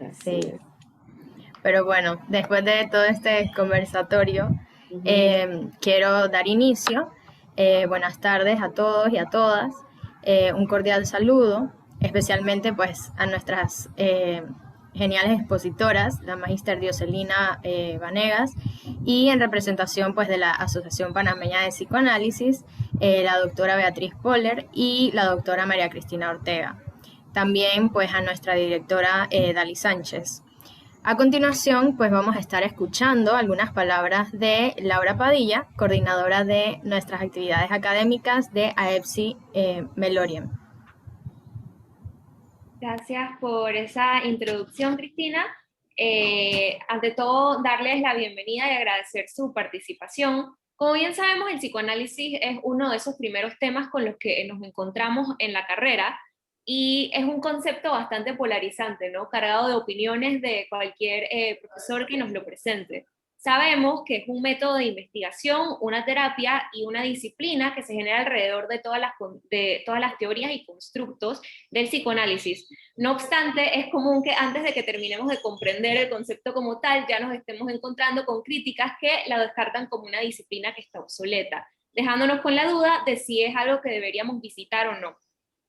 Así Sí, es. pero bueno, después de todo este conversatorio, Ujú. quiero dar inicio. Buenas tardes a todos y a todas. Un cordial saludo, especialmente pues a nuestras geniales expositoras, la magíster Dioselina Vanegas, y en representación pues de la Asociación Panameña de Psicoanálisis, la doctora Beatriz Poller y la doctora María Cristina Ortega. También pues a nuestra directora Dali Sánchez. A continuación, pues vamos a estar escuchando algunas palabras de Laura Padilla, coordinadora de nuestras actividades académicas de AEPSI Meloriem. Gracias por esa introducción, Cristina. Ante todo, darles la bienvenida y agradecer su participación. Como bien sabemos, el psicoanálisis es uno de esos primeros temas con los que nos encontramos en la carrera y es un concepto bastante polarizante, ¿no? Cargado de opiniones de cualquier profesor que nos lo presente. Sabemos que es un método de investigación, una terapia y una disciplina que se genera alrededor de todas las teorías y constructos del psicoanálisis. No obstante, es común que antes de que terminemos de comprender el concepto como tal, ya nos estemos encontrando con críticas que la descartan como una disciplina que está obsoleta, dejándonos con la duda de si es algo que deberíamos visitar o no.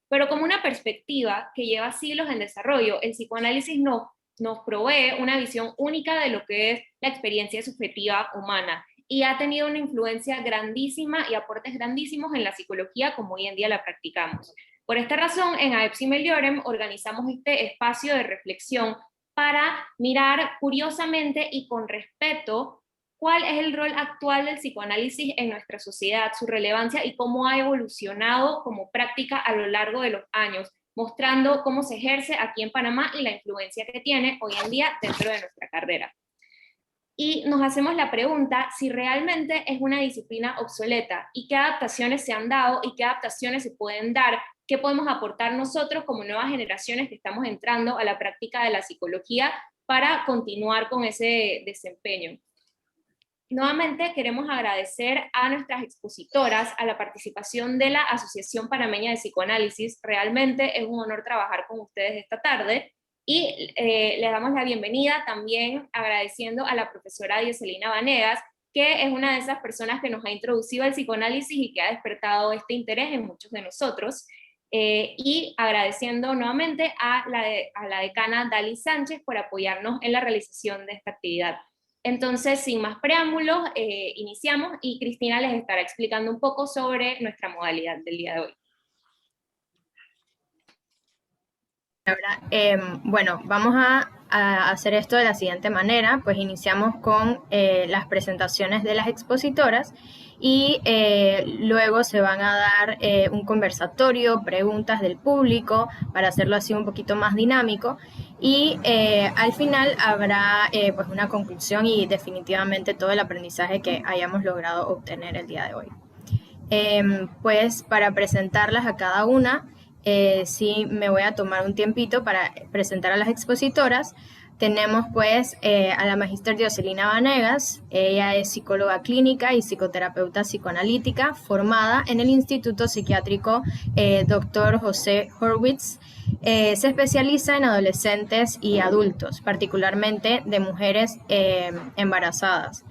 Pero como una perspectiva que lleva siglos en desarrollo, el psicoanálisis nos provee una visión única de lo que es la experiencia subjetiva humana y ha tenido una influencia grandísima y aportes grandísimos en la psicología como hoy en día la practicamos. Por esta razón, en AEPSI Meliorem organizamos este espacio de reflexión para mirar curiosamente y con respeto cuál es el rol actual del psicoanálisis en nuestra sociedad, su relevancia y cómo ha evolucionado como práctica a lo largo de los años, mostrando cómo se ejerce aquí en Panamá y la influencia que tiene hoy en día dentro de nuestra carrera. Y nos hacemos la pregunta si realmente es una disciplina obsoleta y qué adaptaciones se han dado y qué adaptaciones se pueden dar, qué podemos aportar nosotros como nuevas generaciones que estamos entrando a la práctica de la psicología para continuar con ese desempeño. Nuevamente queremos agradecer a nuestras expositoras, a la participación de la Asociación Panameña de Psicoanálisis. Realmente es un honor trabajar con ustedes esta tarde y les damos la bienvenida también agradeciendo a la profesora Dioselina Vanegas, que es una de esas personas que nos ha introducido al psicoanálisis y que ha despertado este interés en muchos de nosotros. Y agradeciendo nuevamente a la decana Dali Sánchez por apoyarnos en la realización de esta actividad. Entonces, sin más preámbulos, iniciamos y Cristina les estará explicando un poco sobre nuestra modalidad del día de hoy. Bueno, vamos a hacer esto de la siguiente manera, pues iniciamos con las presentaciones de las expositoras y luego se van a dar un conversatorio, preguntas del público para hacerlo así un poquito más dinámico y al final habrá pues una conclusión y definitivamente todo el aprendizaje que hayamos logrado obtener el día de hoy. Pues para presentarlas a cada una, sí me voy a tomar un tiempito para presentar a las expositoras. Tenemos pues a la magíster Dioselina Vanegas. Ella es psicóloga clínica y psicoterapeuta psicoanalítica formada en el Instituto Psiquiátrico Dr. José Horwitz. Se especializa en adolescentes y adultos, particularmente de mujeres embarazadas,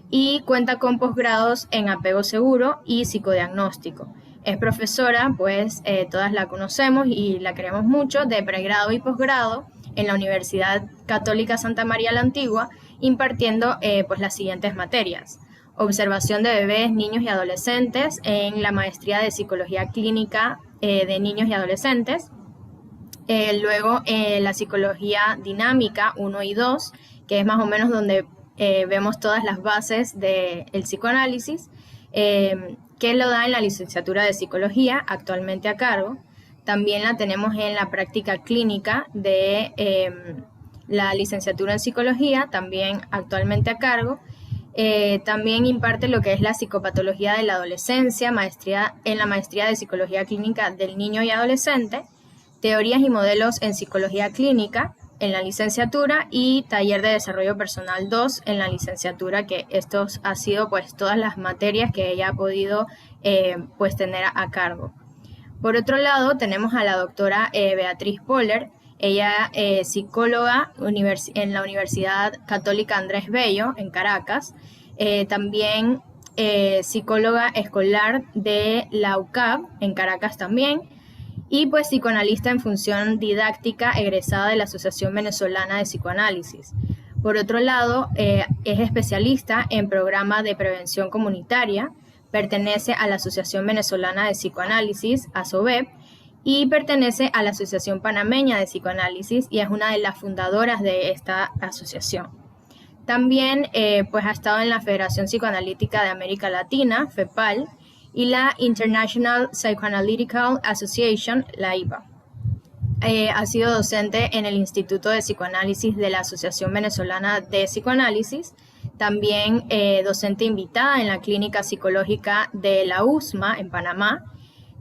y cuenta con posgrados en apego seguro y psicodiagnóstico. Es profesora, pues todas la conocemos y la queremos mucho, de pregrado y posgrado en la Universidad Católica Santa María la Antigua, impartiendo pues las siguientes materias: observación de bebés, niños y adolescentes en la maestría de psicología clínica de niños y adolescentes, luego la psicología dinámica 1 y 2, que es más o menos donde vemos todas las bases del psicoanálisis, que lo da en la licenciatura de psicología, actualmente a cargo. También la tenemos en la práctica clínica de la licenciatura en psicología, también actualmente a cargo. También imparte lo que es la psicopatología de la adolescencia, maestría en la maestría de psicología clínica del niño y adolescente, teorías y modelos en psicología clínica en la licenciatura y taller de desarrollo personal 2 en la licenciatura, que estos han sido pues todas las materias que ella ha podido pues tener a cargo. Por otro lado, tenemos a la doctora Beatriz Poller. Ella es psicóloga en la Universidad Católica Andrés Bello, en Caracas. También psicóloga escolar de la UCAP, en Caracas también. Y pues psicoanalista en función didáctica egresada de la Asociación Venezolana de Psicoanálisis. Por otro lado, es especialista en programa de prevención comunitaria, pertenece a la Asociación Venezolana de Psicoanálisis, ASOVEP, y pertenece a la Asociación Panameña de Psicoanálisis y es una de las fundadoras de esta asociación. También pues ha estado en la Federación Psicoanalítica de América Latina, FEPAL, y la International Psychoanalytical Association, la IPA. Ha sido docente en el Instituto de Psicoanálisis de la Asociación Venezolana de Psicoanálisis, también docente invitada en la Clínica Psicológica de la USMA en Panamá,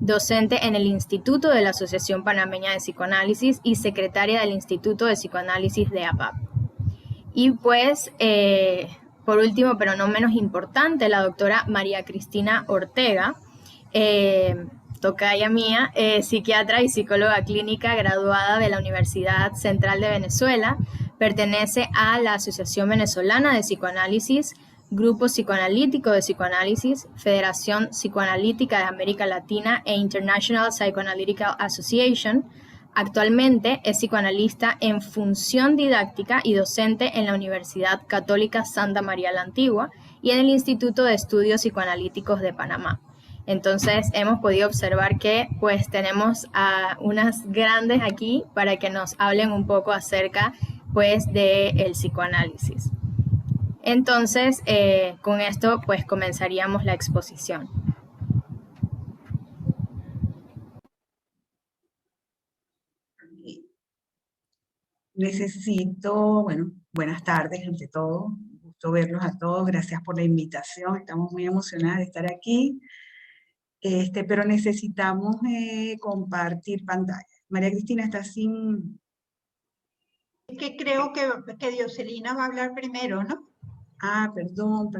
docente en el Instituto de la Asociación Panameña de Psicoanálisis y secretaria del Instituto de Psicoanálisis de APAP. Y pues, por último, pero no menos importante, la doctora María Cristina Ortega, tocaya mía, psiquiatra y psicóloga clínica graduada de la Universidad Central de Venezuela, pertenece a la Asociación Venezolana de Psicoanálisis, Grupo Psicoanalítico de Psicoanálisis, Federación Psicoanalítica de América Latina e International Psychoanalytical Association. Actualmente es psicoanalista en función didáctica y docente en la Universidad Católica Santa María la Antigua y en el Instituto de Estudios Psicoanalíticos de Panamá. Entonces hemos podido observar que pues tenemos a unas grandes aquí para que nos hablen un poco acerca pues del psicoanálisis. Entonces con esto pues comenzaríamos la exposición. Necesito, bueno, buenas tardes ante todo, un gusto verlos a todos, gracias por la invitación, estamos muy emocionadas de estar aquí, pero necesitamos compartir pantalla. María Cristina está sin... Es que creo que Dioselina va a hablar primero, ¿no? Ah, perdón.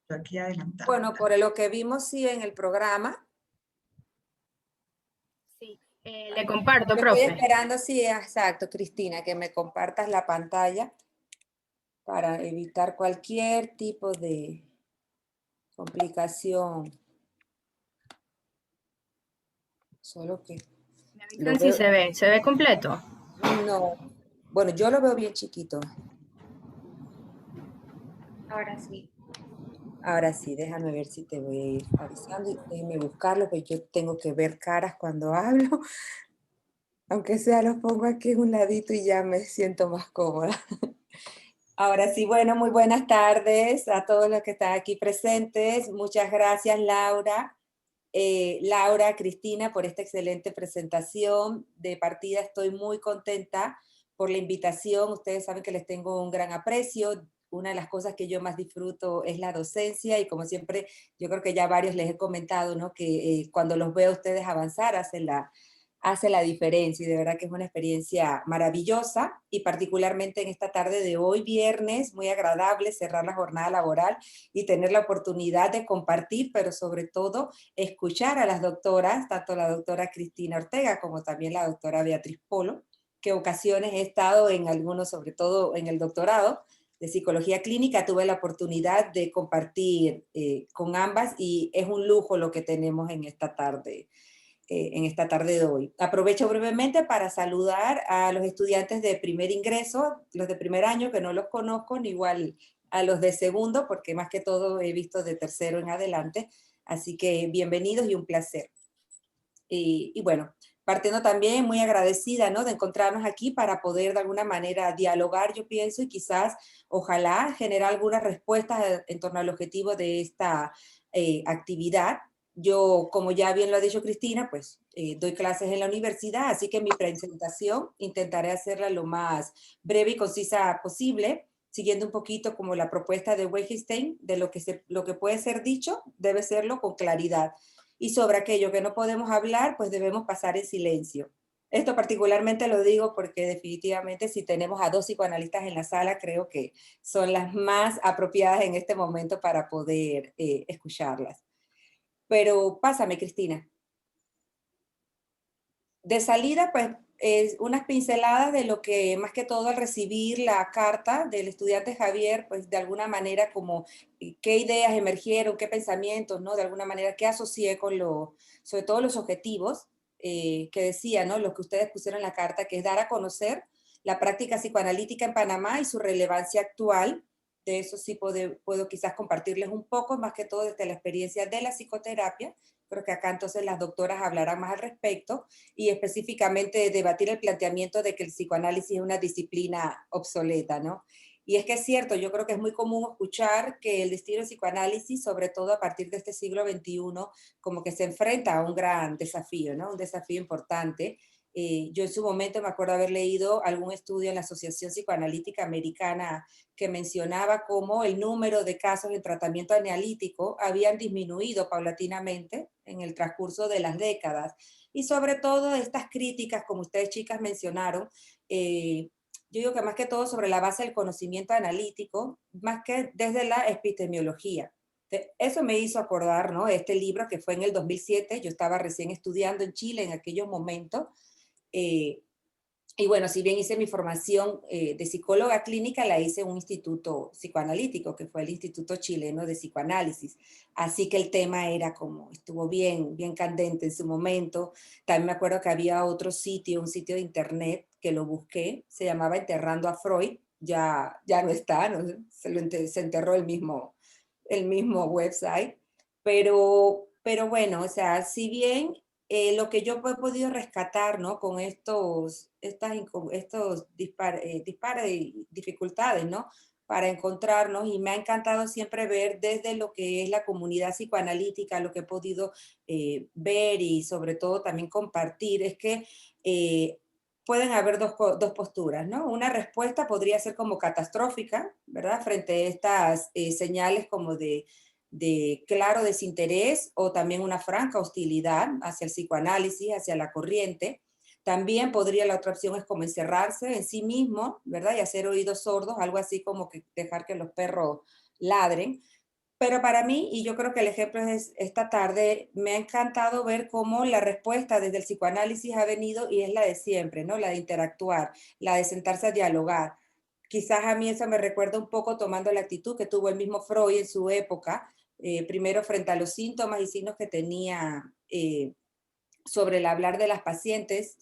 Yo aquí adelantado. Bueno, por lo que vimos sí en el programa. Sí, le comparto, Yo profe. estoy esperando, sí, exacto, Cristina, que me compartas la pantalla para evitar cualquier tipo de complicación. Solo que... Me avisan si se ve completo. No, bueno, yo lo veo bien chiquito. Ahora sí. Ahora sí, déjame ver si te voy a ir avisando y déjame buscarlo, porque yo tengo que ver caras cuando hablo. Aunque sea, los pongo aquí en un ladito y ya me siento más cómoda. Ahora sí, bueno, muy buenas tardes a todos los que están aquí presentes. Muchas gracias, Laura. Laura, Cristina, por esta excelente presentación. De partida estoy muy contenta por la invitación. Ustedes saben que les tengo un gran aprecio. Una de las cosas que yo más disfruto es la docencia y como siempre, yo creo que ya varios les he comentado, ¿no? Que cuando los veo a ustedes avanzar hace la diferencia y de verdad que es una experiencia maravillosa y particularmente en esta tarde de hoy, viernes, muy agradable cerrar la jornada laboral y tener la oportunidad de compartir, pero sobre todo escuchar a las doctoras, tanto la doctora Cristina Ortega como también la doctora Beatriz Polo, que ocasiones he estado en algunos, sobre todo en el doctorado de psicología clínica, tuve la oportunidad de compartir con ambas y es un lujo lo que tenemos en esta tarde de hoy. Aprovecho brevemente para saludar a los estudiantes de primer ingreso, los de primer año, que no los conozco, ni igual a los de segundo, porque más que todo he visto de tercero en adelante. Así que bienvenidos y un placer. Y bueno, partiendo también muy agradecida, ¿no? De encontrarnos aquí para poder de alguna manera dialogar, yo pienso, y quizás, ojalá, generar algunas respuestas en torno al objetivo de esta actividad. Yo, como ya bien lo ha dicho Cristina, pues doy clases en la universidad, así que mi presentación intentaré hacerla lo más breve y concisa posible, siguiendo un poquito como la propuesta de Wegelstein, de lo que puede ser dicho, debe serlo con claridad. Y sobre aquello que no podemos hablar, pues debemos pasar en silencio. Esto particularmente lo digo porque definitivamente si tenemos a dos psicoanalistas en la sala, creo que son las más apropiadas en este momento para poder escucharlas. Pero pásame, Cristina. De salida, pues unas pinceladas de lo que, más que todo, al recibir la carta del estudiante Javier, pues de alguna manera como qué ideas emergieron, qué pensamientos, ¿no? De alguna manera, qué asocié con sobre todo los objetivos que decía, ¿no? Lo que ustedes pusieron en la carta, que es dar a conocer la práctica psicoanalítica en Panamá y su relevancia actual. De eso sí puedo quizás compartirles un poco, más que todo desde la experiencia de la psicoterapia. Creo que acá entonces las doctoras hablarán más al respecto y específicamente debatir el planteamiento de que el psicoanálisis es una disciplina obsoleta, ¿no? Y es que es cierto, yo creo que es muy común escuchar que el estilo de psicoanálisis, sobre todo a partir de este siglo XXI, como que se enfrenta a un gran desafío, ¿no? Un desafío importante. Yo en su momento me acuerdo haber leído algún estudio en la Asociación Psicoanalítica Americana que mencionaba cómo el número de casos de tratamiento analítico habían disminuido paulatinamente en el transcurso de las décadas. Y sobre todo estas críticas, como ustedes chicas mencionaron, yo digo que más que todo sobre la base del conocimiento analítico, más que desde la epistemología. Eso me hizo acordar, ¿no? Este libro que fue en el 2007, yo estaba recién estudiando en Chile en aquellos momentos, y bueno, si bien hice mi formación de psicóloga clínica, la hice en un instituto psicoanalítico, que fue el Instituto Chileno de Psicoanálisis. Así que el tema era como, estuvo bien, bien candente en su momento. También me acuerdo que había otro sitio, un sitio de internet, que lo busqué, se llamaba Enterrando a Freud, ya no está, ¿no? Se enterró el mismo website. Pero bueno, o sea, si bien lo que yo he podido rescatar, ¿no? Con estos dispares y dificultades, ¿no? Para encontrarnos, y me ha encantado siempre ver desde lo que es la comunidad psicoanalítica, lo que he podido ver y sobre todo también compartir, es que pueden haber dos posturas, ¿no? Una respuesta podría ser como catastrófica, ¿verdad? Frente a estas señales como de claro desinterés o también una franca hostilidad hacia el psicoanálisis, hacia la corriente. También podría, la otra opción es como encerrarse en sí mismo, ¿verdad? Y hacer oídos sordos, algo así como que dejar que los perros ladren. Pero para mí, y yo creo que el ejemplo es esta tarde, me ha encantado ver cómo la respuesta desde el psicoanálisis ha venido y es la de siempre, ¿no? La de interactuar, la de sentarse a dialogar. Quizás a mí eso me recuerda un poco tomando la actitud que tuvo el mismo Freud en su época, primero frente a los síntomas y signos que tenía sobre el hablar de las pacientes,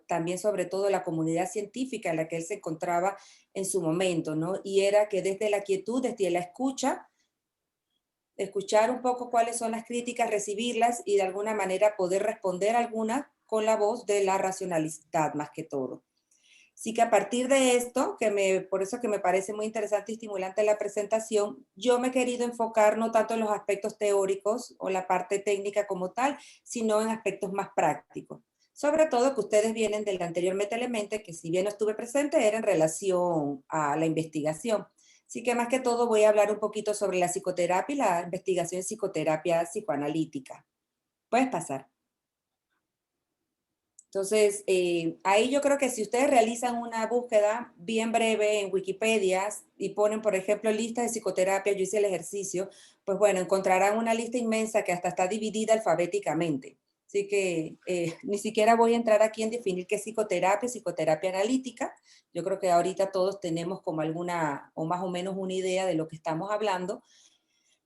también sobre todo la comunidad científica en la que él se encontraba en su momento, ¿no? Y era que desde la quietud, desde la escuchar un poco cuáles son las críticas, recibirlas y de alguna manera poder responder algunas con la voz de la racionalidad más que todo. Así que a partir de esto, por eso que me parece muy interesante y estimulante la presentación, yo me he querido enfocar no tanto en los aspectos teóricos o la parte técnica como tal, sino en aspectos más prácticos. Sobre todo que ustedes vienen del anterior Meta-Elemente, que si bien no estuve presente, era en relación a la investigación. Así que más que todo voy a hablar un poquito sobre la psicoterapia y la investigación en psicoterapia psicoanalítica. Puedes pasar. Entonces, ahí yo creo que si ustedes realizan una búsqueda bien breve en Wikipedia y ponen, por ejemplo, lista de psicoterapia, yo hice el ejercicio, pues bueno, encontrarán una lista inmensa que hasta está dividida alfabéticamente. Así que ni siquiera voy a entrar aquí en definir qué es psicoterapia analítica. Yo creo que ahorita todos tenemos como alguna o más o menos una idea de lo que estamos hablando,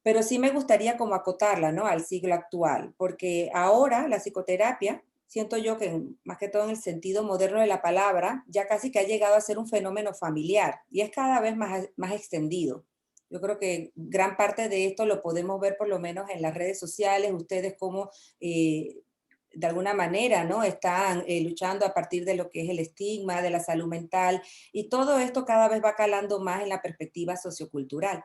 pero sí me gustaría como acotarla, ¿no? Al siglo actual, porque ahora la psicoterapia, siento yo que más que todo en el sentido moderno de la palabra, ya casi que ha llegado a ser un fenómeno familiar y es cada vez más extendido. Yo creo que gran parte de esto lo podemos ver por lo menos en las redes sociales, ustedes como de alguna manera, ¿no? Están luchando a partir de lo que es el estigma, de la salud mental, y todo esto cada vez va calando más en la perspectiva sociocultural.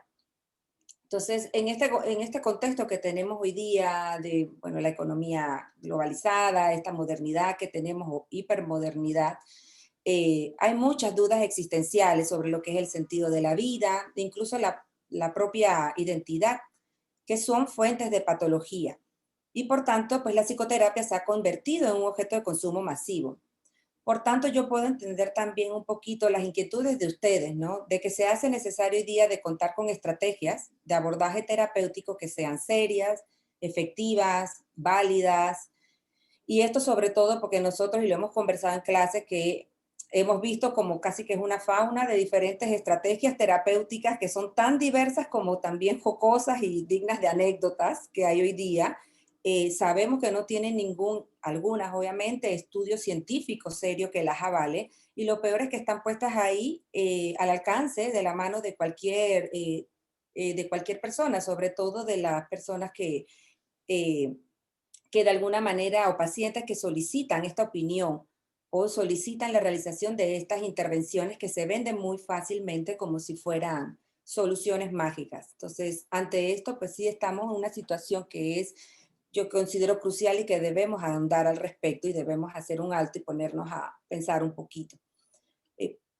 Entonces, en este contexto que tenemos hoy día de, bueno, la economía globalizada, esta modernidad que tenemos o hipermodernidad, hay muchas dudas existenciales sobre lo que es el sentido de la vida, e incluso la propia identidad, que son fuentes de patología. Y por tanto, pues la psicoterapia se ha convertido en un objeto de consumo masivo. Por tanto, yo puedo entender también un poquito las inquietudes de ustedes, ¿no? De que se hace necesario hoy día de contar con estrategias de abordaje terapéutico que sean serias, efectivas, válidas, Y esto sobre todo porque nosotros, y lo hemos conversado en clase, que hemos visto como casi que es una fauna de diferentes estrategias terapéuticas que son tan diversas como también jocosas y dignas de anécdotas que hay hoy día. Sabemos que no tienen algunas obviamente, estudio científico serio que las avale, y lo peor es que están puestas ahí al alcance de la mano de cualquier persona, sobre todo de las personas eh, que de alguna manera, o pacientes que solicitan esta opinión o solicitan la realización de estas intervenciones que se venden muy fácilmente como si fueran soluciones mágicas. Entonces, ante esto, pues sí estamos en una situación que es, yo considero crucial y que debemos ahondar al respecto y debemos hacer un alto y ponernos a pensar un poquito.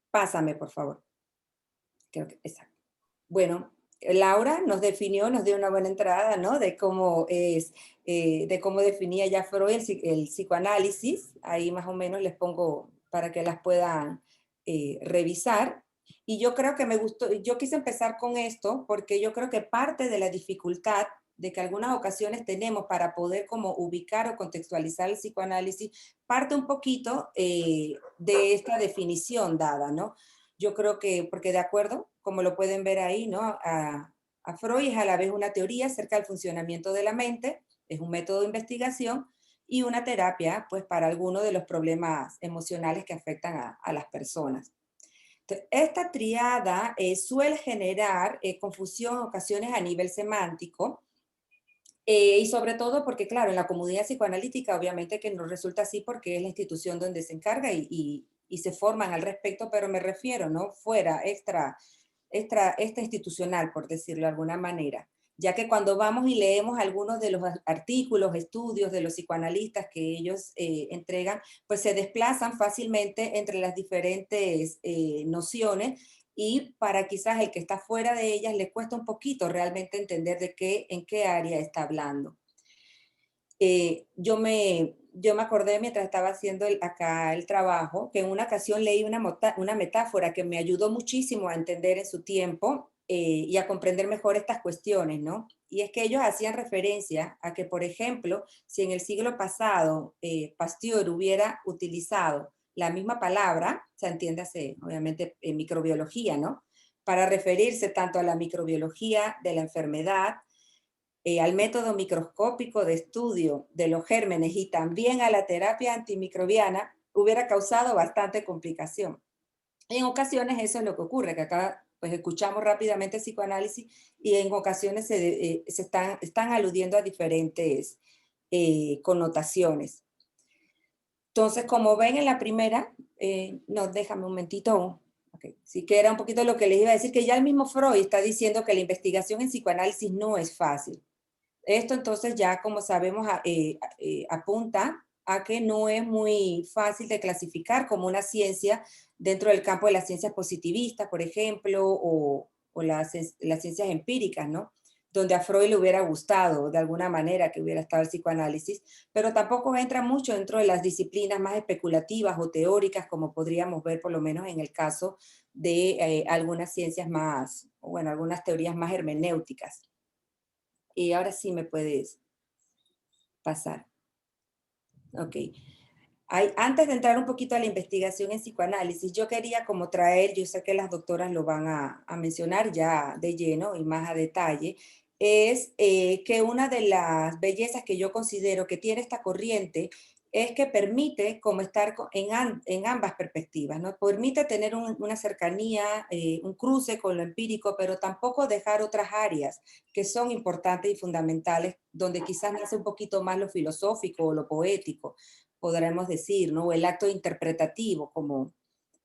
Pásame, por favor. Creo que, exacto. Bueno, Laura nos definió, nos dio una buena entrada, ¿no? De cómo definía ya Freud el psicoanálisis. Ahí más o menos les pongo para que las puedan revisar. Y yo creo que me gustó, yo quise empezar con esto porque yo creo que parte de la dificultad de que algunas ocasiones tenemos para poder como ubicar o contextualizar el psicoanálisis, parte un poquito de esta definición dada, ¿no? Yo creo que, porque de acuerdo, como lo pueden ver ahí, ¿no? A Freud es a la vez una teoría acerca del funcionamiento de la mente, es un método de investigación y una terapia, pues, para algunos de los problemas emocionales que afectan a las personas. Entonces, esta triada suele generar confusión en ocasiones a nivel semántico, y sobre todo porque, claro, en la comunidad psicoanalítica obviamente que nos resulta así porque es la institución donde se encarga y se forman al respecto, pero me refiero, ¿no? Fuera, extra institucional, por decirlo de alguna manera. Ya que cuando vamos y leemos algunos de los artículos, estudios de los psicoanalistas que ellos entregan, pues se desplazan fácilmente entre las diferentes nociones, y para quizás el que está fuera de ellas le cuesta un poquito realmente entender en qué área está hablando. Yo me acordé mientras estaba haciendo acá el trabajo, que en una ocasión leí una metáfora que me ayudó muchísimo a entender en su tiempo y a comprender mejor estas cuestiones, ¿no? Y es que ellos hacían referencia a que, por ejemplo, si en el siglo pasado Pasteur hubiera utilizado la misma palabra, se entiende obviamente en microbiología, ¿no? Para referirse tanto a la microbiología de la enfermedad, al método microscópico de estudio de los gérmenes y también a la terapia antimicrobiana, hubiera causado bastante complicación. En ocasiones eso es lo que ocurre, que acá pues escuchamos rápidamente el psicoanálisis y en ocasiones están aludiendo a diferentes connotaciones. Entonces, como ven en la primera, no, déjame un momentito. Okay. Sí que era un poquito lo que les iba a decir, que ya el mismo Freud está diciendo que la investigación en psicoanálisis no es fácil. Esto entonces ya, como sabemos, apunta a que no es muy fácil de clasificar como una ciencia dentro del campo de las ciencias positivistas, por ejemplo, o las ciencias empíricas, ¿no? Donde a Freud le hubiera gustado de alguna manera que hubiera estado el psicoanálisis, pero tampoco entra mucho dentro de las disciplinas más especulativas o teóricas, como podríamos ver por lo menos en el caso de algunas ciencias más, bueno, algunas teorías más hermenéuticas. Y ahora sí me puedes pasar. Ok. Antes de entrar un poquito a la investigación en psicoanálisis, yo quería como traer, yo sé que las doctoras lo van a mencionar ya de lleno y más a detalle, es que una de las bellezas que yo considero que tiene esta corriente es que permite como estar en ambas perspectivas, ¿no? Permite tener una cercanía, un cruce con lo empírico, pero tampoco dejar otras áreas que son importantes y fundamentales, donde quizás nace un poquito más lo filosófico o lo poético, podremos decir, ¿no? O el acto interpretativo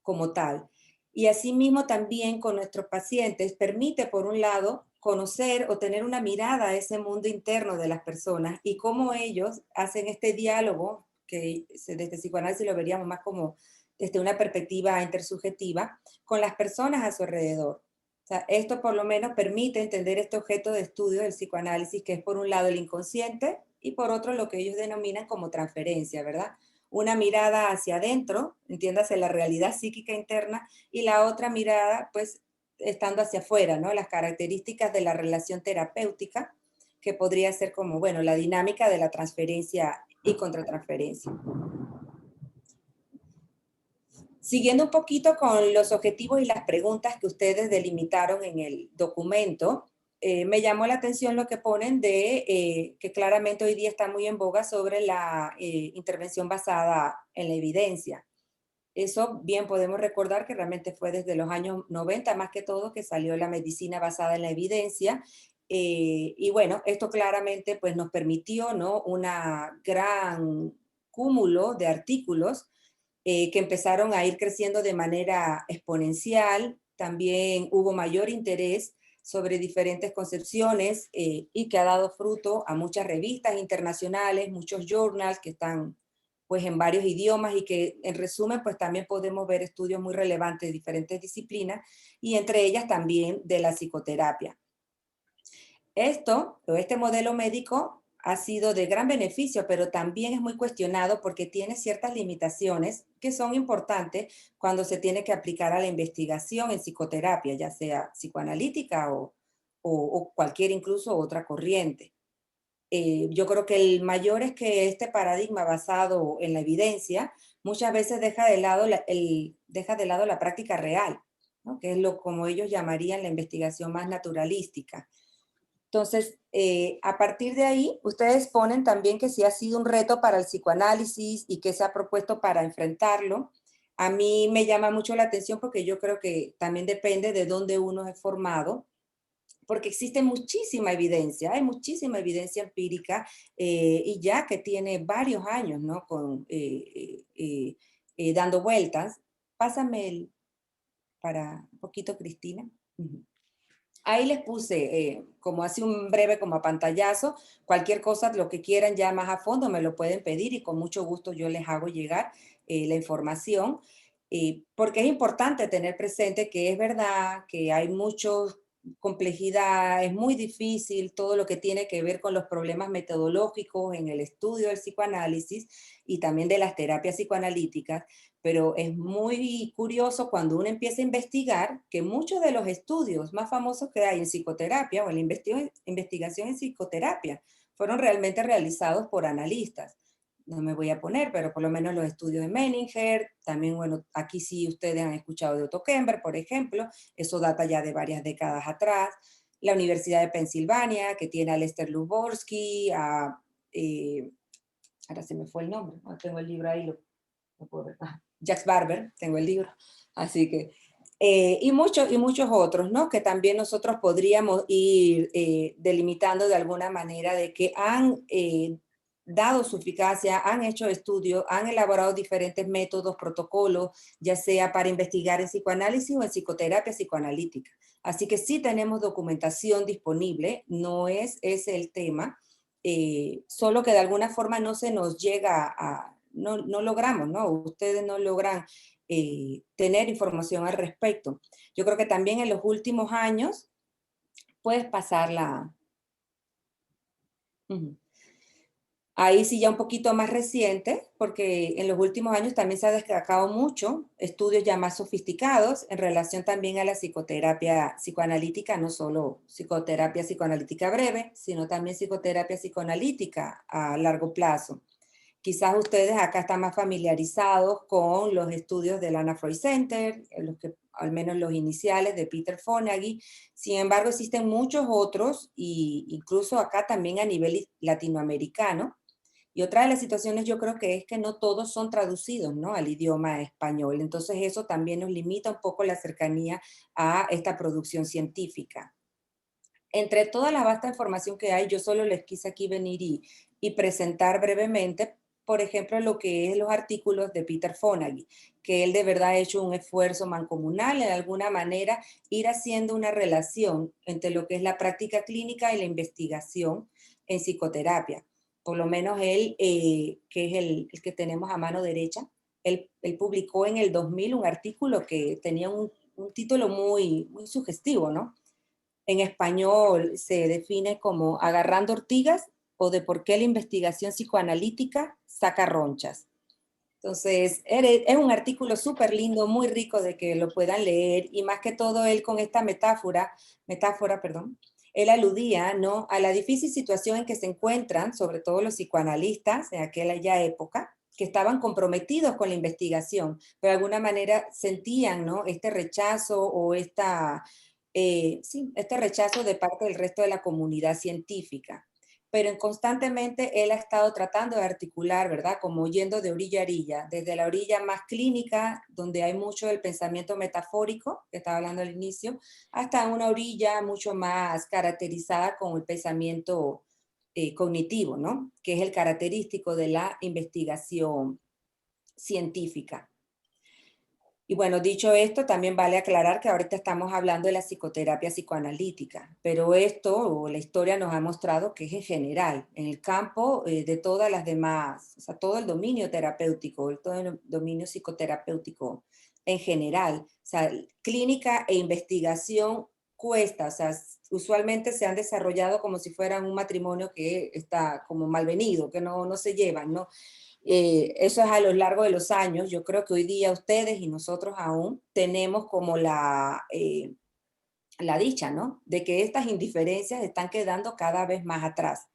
como tal. Y asimismo también con nuestros pacientes permite, por un lado, conocer o tener una mirada a ese mundo interno de las personas y cómo ellos hacen este diálogo, que desde psicoanálisis lo veríamos más como desde una perspectiva intersubjetiva, con las personas a su alrededor. O sea, esto por lo menos permite entender este objeto de estudio del psicoanálisis, que es por un lado el inconsciente y por otro lo que ellos denominan como transferencia, ¿verdad? Una mirada hacia adentro, entiéndase la realidad psíquica interna, y la otra mirada, pues, estando hacia afuera, ¿no? Las características de la relación terapéutica que podría ser como, bueno, la dinámica de la transferencia y contratransferencia. Siguiendo un poquito con los objetivos y las preguntas que ustedes delimitaron en el documento, me llamó la atención lo que ponen de que claramente hoy día está muy en boga sobre la intervención basada en la evidencia. Eso bien podemos recordar que realmente fue desde los años 90 más que todo que salió la medicina basada en la evidencia. Y bueno, esto claramente pues nos permitió, ¿no?, una gran cúmulo de artículos que empezaron a ir creciendo de manera exponencial. También hubo mayor interés sobre diferentes concepciones y que ha dado fruto a muchas revistas internacionales, muchos journals que están pues en varios idiomas y que en resumen pues también podemos ver estudios muy relevantes de diferentes disciplinas y entre ellas también de la psicoterapia. Este modelo médico ha sido de gran beneficio, pero también es muy cuestionado porque tiene ciertas limitaciones que son importantes cuando se tiene que aplicar a la investigación en psicoterapia, ya sea psicoanalítica o cualquier incluso otra corriente. Yo creo que el mayor es que este paradigma basado en la evidencia muchas veces deja de lado la práctica real, ¿no?, que es como ellos llamarían la investigación más naturalística. Entonces, a partir de ahí, ustedes ponen también que sí ha sido un reto para el psicoanálisis y que se ha propuesto para enfrentarlo. A mí me llama mucho la atención porque yo creo que también depende de dónde uno es formado, porque existe muchísima evidencia, hay muchísima evidencia empírica y ya que tiene varios años, ¿no?, dando vueltas. Pásame para un poquito, Cristina. Ahí les puse como así un breve como a pantallazo, cualquier cosa, lo que quieran ya más a fondo me lo pueden pedir y con mucho gusto yo les hago llegar la información, porque es importante tener presente que es verdad que hay mucha complejidad, es muy difícil todo lo que tiene que ver con los problemas metodológicos en el estudio del psicoanálisis y también de las terapias psicoanalíticas, pero es muy curioso cuando uno empieza a investigar que muchos de los estudios más famosos que hay en psicoterapia o en la investigación en psicoterapia fueron realmente realizados por analistas. No me voy a poner, pero por lo menos los estudios de Menninger, también, bueno, aquí sí ustedes han escuchado de Otto Kemper, por ejemplo, eso data ya de varias décadas atrás. La Universidad de Pensilvania, que tiene a Lester Luborsky, ahora se me fue el nombre, no tengo el libro ahí, no puedo ver. Jacques Barber, tengo el libro, así que, y muchos otros, ¿no?, que también nosotros podríamos ir delimitando de alguna manera de que han dado su eficacia, han hecho estudios, han elaborado diferentes métodos, protocolos, ya sea para investigar en psicoanálisis o en psicoterapia psicoanalítica. Así que sí tenemos documentación disponible, no es ese el tema, solo que de alguna forma no se nos llega no logramos, ¿no? Ustedes no logran tener información al respecto. Yo creo que también en los últimos años, puedes pasarla. Ahí sí ya un poquito más reciente, porque en los últimos años también se ha destacado mucho estudios ya más sofisticados en relación también a la psicoterapia psicoanalítica, no solo psicoterapia psicoanalítica breve, sino también psicoterapia psicoanalítica a largo plazo. Quizás ustedes acá están más familiarizados con los estudios del Anna Freud Center, al menos los iniciales de Peter Fonagy. Sin embargo, existen muchos otros, y incluso acá también a nivel latinoamericano. Y otra de las situaciones yo creo que es que no todos son traducidos, ¿no?, al idioma español. Entonces eso también nos limita un poco la cercanía a esta producción científica. Entre toda la vasta información que hay, yo solo les quise aquí venir y presentar brevemente, por ejemplo, lo que es los artículos de Peter Fonagy, que él de verdad ha hecho un esfuerzo mancomunal, de alguna manera, ir haciendo una relación entre lo que es la práctica clínica y la investigación en psicoterapia. Por lo menos él, que es el que tenemos a mano derecha, él publicó en el 2000 un artículo que tenía un título muy sugestivo, ¿no? En español se define como Agarrando ortigas o de por qué la investigación psicoanalítica saca ronchas. Entonces, es un artículo súper lindo, muy rico de que lo puedan leer y más que todo él con esta metáfora, él aludía, ¿no?, a la difícil situación en que se encuentran, sobre todo los psicoanalistas en aquella época, que estaban comprometidos con la investigación, pero de alguna manera sentían, ¿no?, este rechazo o este rechazo de parte del resto de la comunidad científica. Pero constantemente él ha estado tratando de articular, ¿verdad?, como yendo de orilla a orilla, desde la orilla más clínica, donde hay mucho del pensamiento metafórico, que estaba hablando al inicio, hasta una orilla mucho más caracterizada con el pensamiento cognitivo, ¿no?, que es el característico de la investigación científica. Y bueno, dicho esto, también vale aclarar que ahorita estamos hablando de la psicoterapia psicoanalítica, pero esto, o la historia nos ha mostrado que es en general, en el campo de todas las demás, o sea, todo el dominio terapéutico, todo el dominio psicoterapéutico en general. O sea, clínica e investigación cuesta, o sea, usualmente se han desarrollado como si fueran un matrimonio que está como malvenido, que no se llevan, ¿no? Eso es a lo largo de los años. Yo creo que hoy día ustedes y nosotros aún tenemos como la dicha, ¿no?, de que estas indiferencias están quedando cada vez más atrás.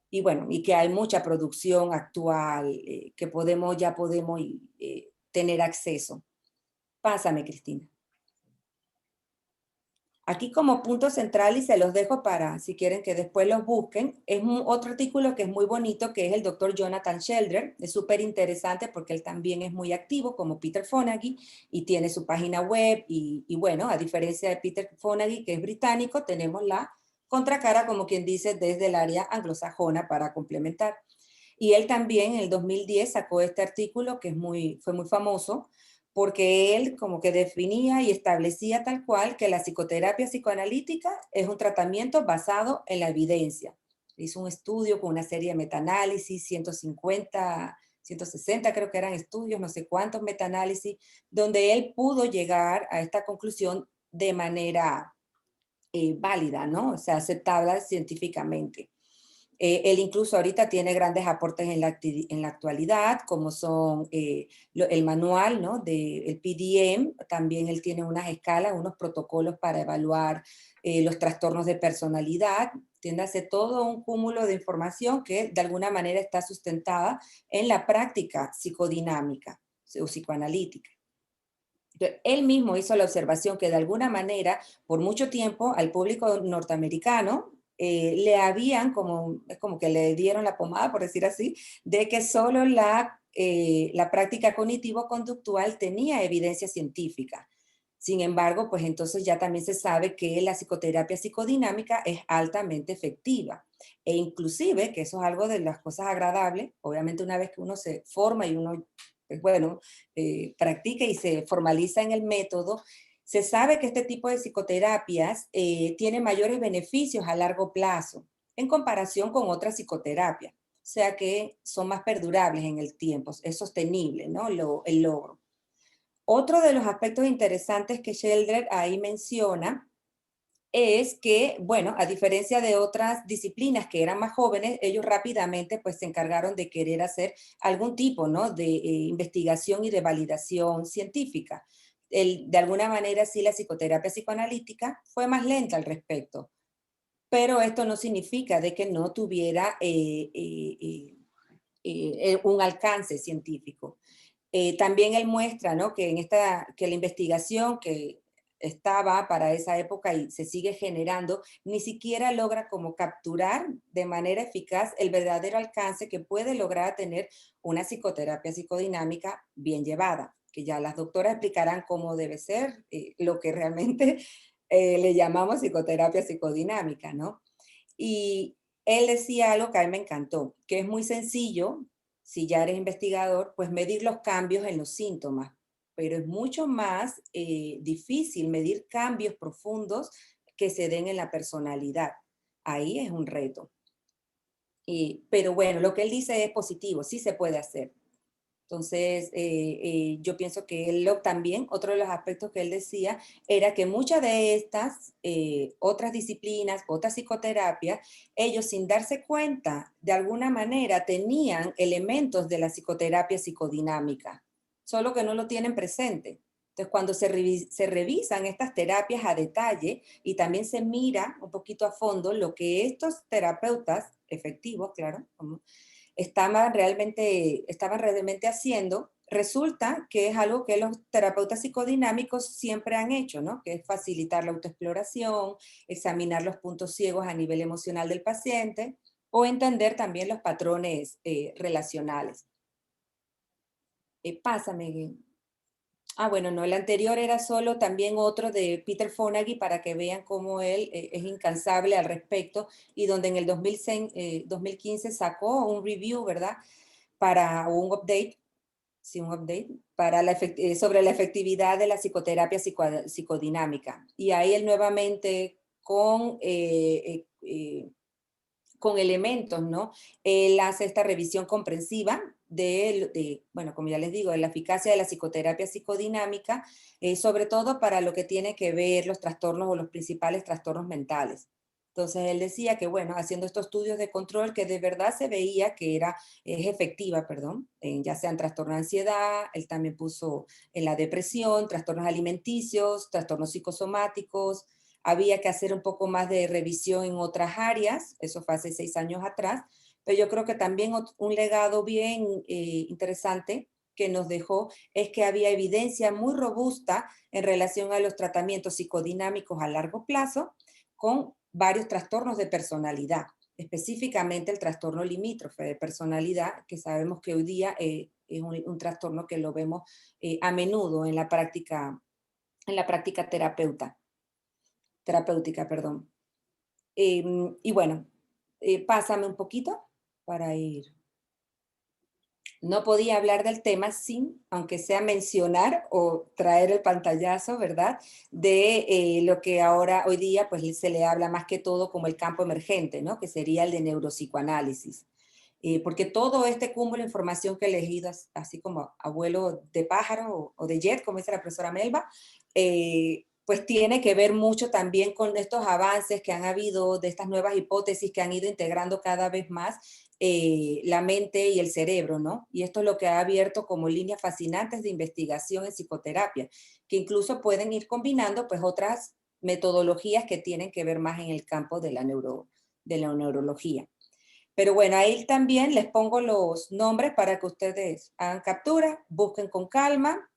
Y bueno, y que hay mucha producción actual que ya podemos tener acceso. Pásame, Cristina. Aquí como punto central, y se los dejo para, si quieren que después los busquen, es otro artículo que es muy bonito, que es el doctor Jonathan Sheldrake. Es súper interesante porque él también es muy activo como Peter Fonagy y tiene su página web y bueno, a diferencia de Peter Fonagy, que es británico, tenemos la contracara, como quien dice, desde el área anglosajona para complementar. Y él también en el 2010 sacó este artículo que fue muy famoso, porque él como que definía y establecía tal cual que la psicoterapia psicoanalítica es un tratamiento basado en la evidencia. Hizo un estudio con una serie de metaanálisis, 150, 160 creo que eran estudios, no sé cuántos metaanálisis, donde él pudo llegar a esta conclusión de manera válida, ¿no? O sea, aceptada científicamente. Él incluso ahorita tiene grandes aportes en la actualidad, como son el manual, ¿no?, del PDM. También él tiene unas escalas, unos protocolos para evaluar los trastornos de personalidad. Entiéndase, todo un cúmulo de información que de alguna manera está sustentada en la práctica psicodinámica o psicoanalítica. Entonces, él mismo hizo la observación que de alguna manera, por mucho tiempo, al público norteamericano le habían como que le dieron la pomada, por decir así, de que solo la práctica cognitivo-conductual tenía evidencia científica. Sin embargo, pues entonces ya también se sabe que la psicoterapia psicodinámica es altamente efectiva. E inclusive, que eso es algo de las cosas agradables, obviamente una vez que uno se forma y uno, pues bueno, practica y se formaliza en el método, se sabe que este tipo de psicoterapias tiene mayores beneficios a largo plazo en comparación con otras psicoterapias. O sea que son más perdurables en el tiempo, es sostenible, ¿no?, el logro. Otro de los aspectos interesantes que Sheldrake ahí menciona es que, bueno, a diferencia de otras disciplinas que eran más jóvenes, ellos rápidamente pues se encargaron de querer hacer algún tipo, ¿no?, de investigación y de validación científica. De alguna manera sí, la psicoterapia psicoanalítica fue más lenta al respecto, pero esto no significa de que no tuviera un alcance científico. También él muestra, ¿no?, que que la investigación que estaba para esa época y se sigue generando, ni siquiera logra como capturar de manera eficaz el verdadero alcance que puede lograr tener una psicoterapia psicodinámica bien llevada, que ya las doctoras explicarán cómo debe ser lo que realmente le llamamos psicoterapia psicodinámica, ¿no? Y él decía algo que a mí me encantó, que es muy sencillo, si ya eres investigador, pues medir los cambios en los síntomas, pero es mucho más difícil medir cambios profundos que se den en la personalidad. Ahí es un reto. Pero bueno, lo que él dice es positivo, sí se puede hacer. Entonces, yo pienso que él también, otro de los aspectos que él decía, era que muchas de estas otras disciplinas, otras psicoterapias, ellos sin darse cuenta, de alguna manera tenían elementos de la psicoterapia psicodinámica, solo que no lo tienen presente. Entonces, cuando se revisan estas terapias a detalle y también se mira un poquito a fondo lo que estos terapeutas efectivos, claro, estaban realmente haciendo, resulta que es algo que los terapeutas psicodinámicos siempre han hecho, ¿no? Que es facilitar la autoexploración, examinar los puntos ciegos a nivel emocional del paciente o entender también los patrones relacionales. Pásame. Bueno, no, el anterior era solo también otro de Peter Fonagy para que vean cómo él es incansable al respecto y donde en el 2015 sacó un review, ¿verdad? Para un update, sí, un update, para sobre la efectividad de la psicoterapia psicodinámica. Y ahí él nuevamente con elementos, ¿no? Él hace esta revisión comprensiva bueno, como ya les digo, de la eficacia de la psicoterapia psicodinámica, sobre todo para lo que tiene que ver los trastornos o los principales trastornos mentales. Entonces él decía que, bueno, haciendo estos estudios de control que de verdad se veía que es efectiva, perdón, ya sean trastornos de ansiedad, él también puso en la depresión, trastornos alimenticios, trastornos psicosomáticos. Había que hacer un poco más de revisión en otras áreas, eso fue hace 6 años atrás, pero yo creo que también un legado bien interesante que nos dejó es que había evidencia muy robusta en relación a los tratamientos psicodinámicos a largo plazo con varios trastornos de personalidad, específicamente el trastorno limítrofe de personalidad, que sabemos que hoy día es un trastorno que lo vemos a menudo en la práctica terapéutica, perdón. Y bueno, pásame un poquito para ir. No podía hablar del tema sin, aunque sea mencionar o traer el pantallazo, ¿verdad? De lo que ahora, hoy día, pues se le habla más que todo como el campo emergente, ¿no? Que sería el de neuropsicoanálisis. Porque todo este cúmulo de información que he elegido, así como abuelo de pájaro o de jet, como dice la profesora Melba, pues tiene que ver mucho también con estos avances que han habido, de estas nuevas hipótesis que han ido integrando cada vez más la mente y el cerebro, ¿no? Y esto es lo que ha abierto como líneas fascinantes de investigación en psicoterapia, que incluso pueden ir combinando pues otras metodologías que tienen que ver más en el campo de la neurología. Pero bueno, ahí también les pongo los nombres para que ustedes hagan captura, busquen con calma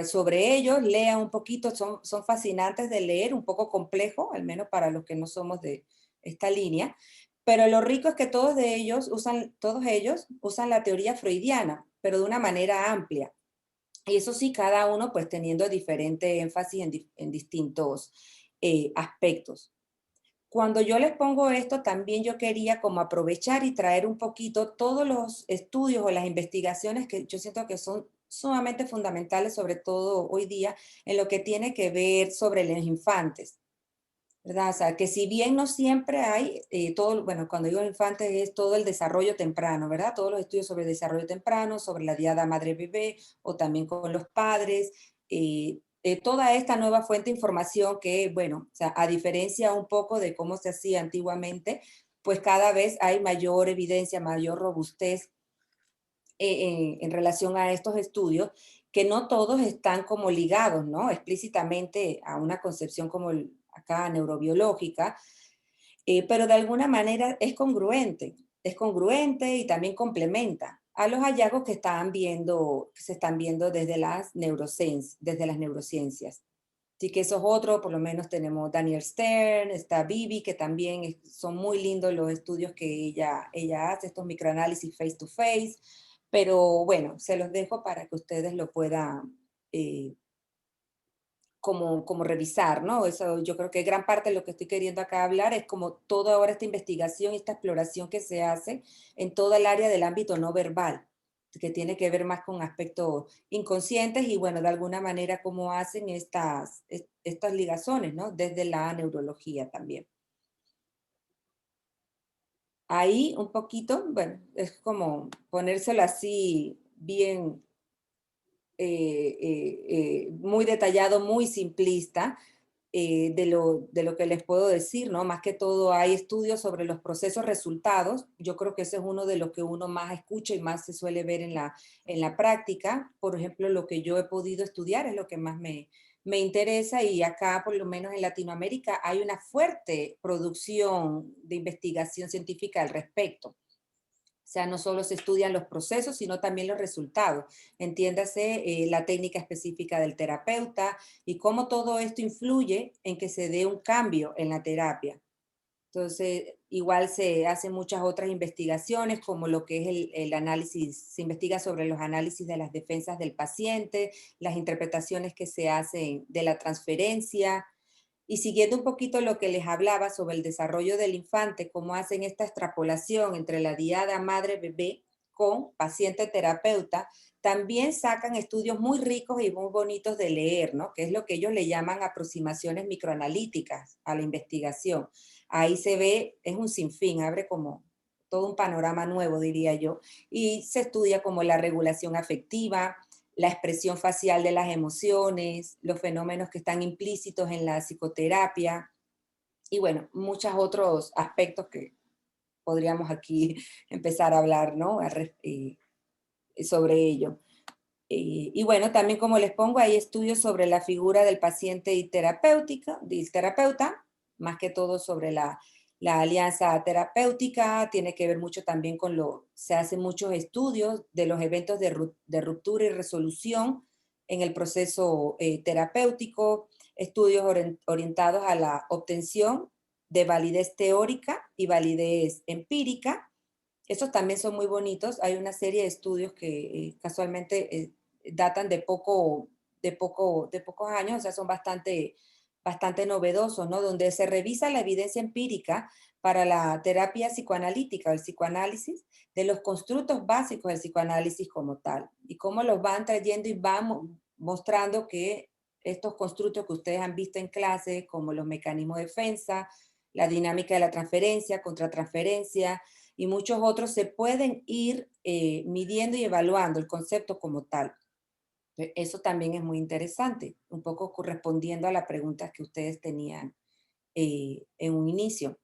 sobre ellos, lean un poquito, son fascinantes de leer, un poco complejo, al menos para los que no somos de esta línea, pero lo rico es que todos ellos usan la teoría freudiana, pero de una manera amplia. Y eso sí, cada uno pues teniendo diferente énfasis en distintos aspectos. Cuando yo les pongo esto, también yo quería como aprovechar y traer un poquito todos los estudios o las investigaciones que yo siento que son sumamente fundamentales, sobre todo hoy día, en lo que tiene que ver sobre los infantes, ¿verdad? O sea, que si bien no siempre hay bueno, cuando digo infantes es todo el desarrollo temprano, ¿verdad? Todos los estudios sobre el desarrollo temprano, sobre la diada madre-bebé o también con los padres, toda esta nueva fuente de información que, bueno, o sea, a diferencia un poco de cómo se hacía antiguamente, pues cada vez hay mayor evidencia, mayor robustez en relación a estos estudios, que no todos están como ligados, ¿no? Explícitamente a una concepción como acá neurobiológica, pero de alguna manera es congruente y también complementa a los hallazgos que se están viendo desde las neurociencias. Así que eso es otro, por lo menos tenemos Daniel Stern, está Bibi, que también son muy lindos los estudios que ella hace, estos microanálisis face to face, pero bueno, se los dejo para que ustedes lo puedan como revisar, ¿no? Eso yo creo que gran parte de lo que estoy queriendo acá hablar es como toda ahora esta investigación, esta exploración que se hace en toda el área del ámbito no verbal, que tiene que ver más con aspectos inconscientes y bueno, de alguna manera cómo hacen estas ligazones, ¿no? Desde la neurología también. Ahí un poquito, bueno, es como ponérselo así bien muy detallado, muy simplista, de lo que les puedo decir, ¿no? Más que todo hay estudios sobre los procesos resultados. Yo creo que ese es uno de los que uno más escucha y más se suele ver en la práctica. Por ejemplo, lo que yo he podido estudiar es lo que más me interesa, y acá, por lo menos en Latinoamérica, hay una fuerte producción de investigación científica al respecto. O sea, no solo se estudian los procesos, sino también los resultados. Entiéndase la técnica específica del terapeuta y cómo todo esto influye en que se dé un cambio en la terapia. Entonces, igual se hacen muchas otras investigaciones, como lo que es el análisis, se investiga sobre los análisis de las defensas del paciente, las interpretaciones que se hacen de la transferencia, y siguiendo un poquito lo que les hablaba sobre el desarrollo del infante, cómo hacen esta extrapolación entre la diada madre-bebé con paciente-terapeuta, también sacan estudios muy ricos y muy bonitos de leer, ¿no? Que es lo que ellos le llaman aproximaciones microanalíticas a la investigación. Ahí se ve, es un sinfín, abre como todo un panorama nuevo, diría yo, y se estudia como la regulación afectiva, la expresión facial de las emociones, los fenómenos que están implícitos en la psicoterapia y bueno, muchos otros aspectos que podríamos aquí empezar a hablar, ¿no? Sobre ello. Y bueno, también como les pongo, hay estudios sobre la figura del paciente y del terapeuta, más que todo sobre la alianza terapéutica, tiene que ver mucho también con se hacen muchos estudios de los eventos de ruptura y resolución en el proceso terapéutico, estudios orientados a la obtención de validez teórica y validez empírica. Esos también son muy bonitos. Hay una serie de estudios que casualmente datan de pocos años, o sea, son bastante novedosos, ¿no? Donde se revisa la evidencia empírica para la terapia psicoanalítica, el psicoanálisis, de los constructos básicos del psicoanálisis como tal, y cómo los van trayendo y van mostrando que estos constructos que ustedes han visto en clase, como los mecanismos de defensa, la dinámica de la transferencia, contratransferencia, y muchos otros se pueden ir midiendo y evaluando el concepto como tal. Eso también es muy interesante, un poco correspondiendo a las preguntas que ustedes tenían en un inicio.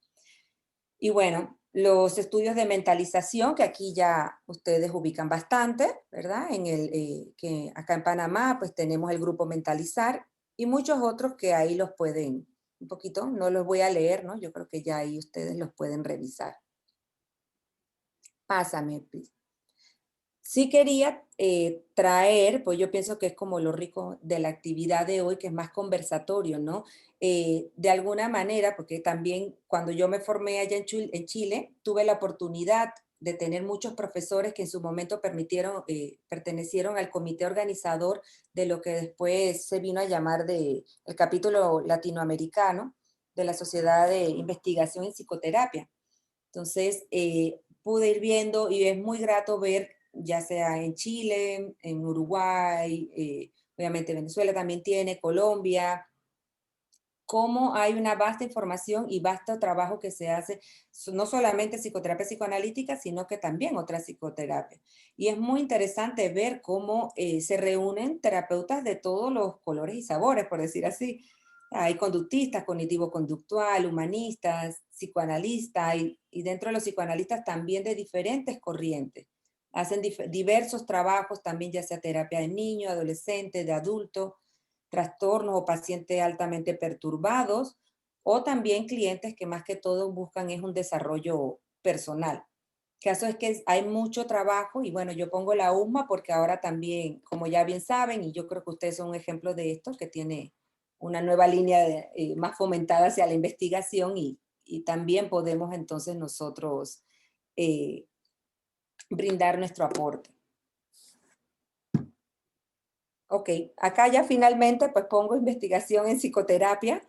Y bueno, los estudios de mentalización, que aquí ya ustedes ubican bastante, ¿verdad? Que acá en Panamá pues tenemos el grupo Mentalizar y muchos otros que ahí los pueden, un poquito, no los voy a leer, ¿no? Yo creo que ya ahí ustedes los pueden revisar. Pásame, please. Sí quería traer, pues yo pienso que es como lo rico de la actividad de hoy, que es más conversatorio, ¿no? De alguna manera, porque también cuando yo me formé allá en Chile, tuve la oportunidad de tener muchos profesores que en su momento pertenecieron al comité organizador de lo que después se vino a llamar el capítulo latinoamericano de la Sociedad de Investigación en Psicoterapia. Entonces, pude ir viendo y es muy grato ver, ya sea en Chile, en Uruguay, obviamente Venezuela también tiene, Colombia, cómo hay una vasta información y vasto trabajo que se hace, no solamente psicoterapia psicoanalítica, sino que también otras psicoterapias. Y es muy interesante ver cómo se reúnen terapeutas de todos los colores y sabores, por decir así. Hay conductistas, cognitivo-conductual, humanistas, psicoanalistas, y dentro de los psicoanalistas también de diferentes corrientes. Hacen diversos trabajos también, ya sea terapia de niños, adolescentes, de adultos, trastornos o pacientes altamente perturbados, o también clientes que más que todo buscan es un desarrollo personal. El caso es que hay mucho trabajo y bueno, yo pongo la UMA porque ahora también, como ya bien saben, y yo creo que ustedes son un ejemplo de esto, que tiene una nueva línea más fomentada hacia la investigación y también podemos entonces nosotros brindar nuestro aporte. Ok, acá ya finalmente pues pongo investigación en psicoterapia,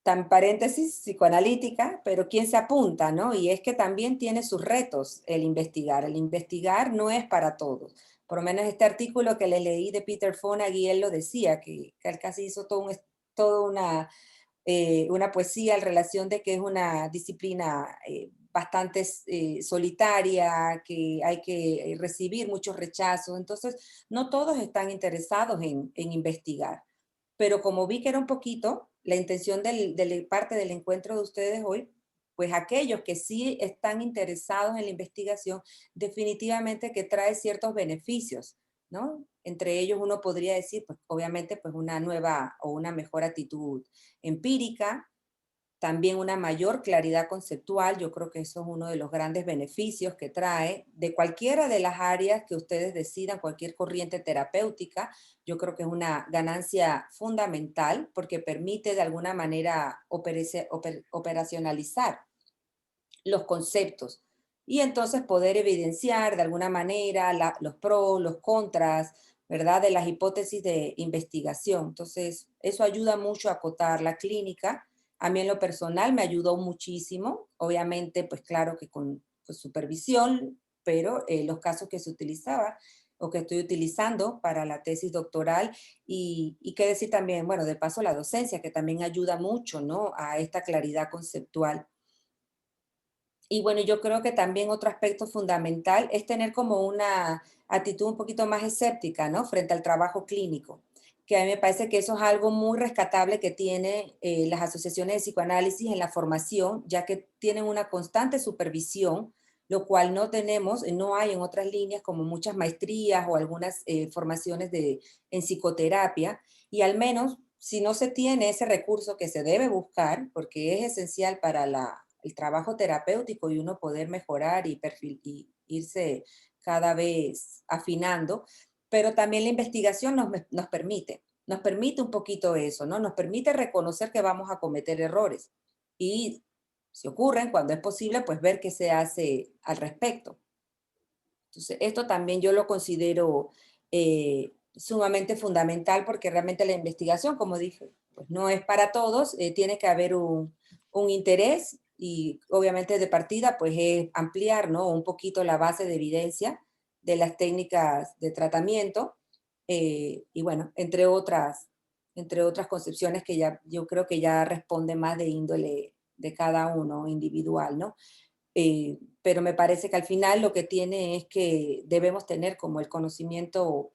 tan paréntesis, psicoanalítica, pero ¿quién se apunta, no? Y es que también tiene sus retos el investigar. El investigar no es para todos. Por lo menos este artículo que le leí de Peter Fonagy, él lo decía, que él casi hizo toda una poesía en relación de que es una disciplina bastante solitaria, que hay que recibir muchos rechazos. Entonces, no todos están interesados en investigar. pero como vi que era un poquito la intención de parte del encuentro de ustedes hoy, pues aquellos que sí están interesados en la investigación, definitivamente que trae ciertos beneficios, ¿no? Entre ellos uno podría decir, pues obviamente, pues una nueva o una mejor actitud empírica, también una mayor claridad conceptual. Yo creo que eso es uno de los grandes beneficios que trae de cualquiera de las áreas que ustedes decidan, cualquier corriente terapéutica. Yo creo que es una ganancia fundamental porque permite de alguna manera operacionalizar los conceptos y entonces poder evidenciar de alguna manera los pros, los contras, ¿verdad? De las hipótesis de investigación. Entonces, eso ayuda mucho a acotar la clínica. A mí en lo personal me ayudó muchísimo, obviamente, pues claro que con pues, supervisión, pero los casos que se utilizaba o que estoy utilizando para la tesis doctoral y qué decir también, bueno, de paso la docencia, que también ayuda mucho, ¿no? A esta claridad conceptual. Y bueno, yo creo que también otro aspecto fundamental es tener como una actitud un poquito más escéptica, ¿no? Frente al trabajo clínico, que a mí me parece que eso es algo muy rescatable que tienen las asociaciones de psicoanálisis en la formación, ya que tienen una constante supervisión, lo cual no tenemos, no hay en otras líneas como muchas maestrías o algunas formaciones en psicoterapia, y al menos si no se tiene ese recurso que se debe buscar, porque es esencial para el trabajo terapéutico y uno poder mejorar y irse cada vez afinando, pero también la investigación nos permite un poquito eso, ¿no? Nos permite reconocer que vamos a cometer errores y si ocurren, cuando es posible, pues ver qué se hace al respecto. Entonces, esto también yo lo considero sumamente fundamental porque realmente la investigación, como dije, pues no es para todos, tiene que haber un interés y obviamente de partida pues es ampliar, ¿no? Un poquito la base de evidencia de las técnicas de tratamiento y bueno, entre otras concepciones que ya yo creo que ya responde más de índole de cada uno individual, ¿no? Pero me parece que al final lo que tiene es que debemos tener como el conocimiento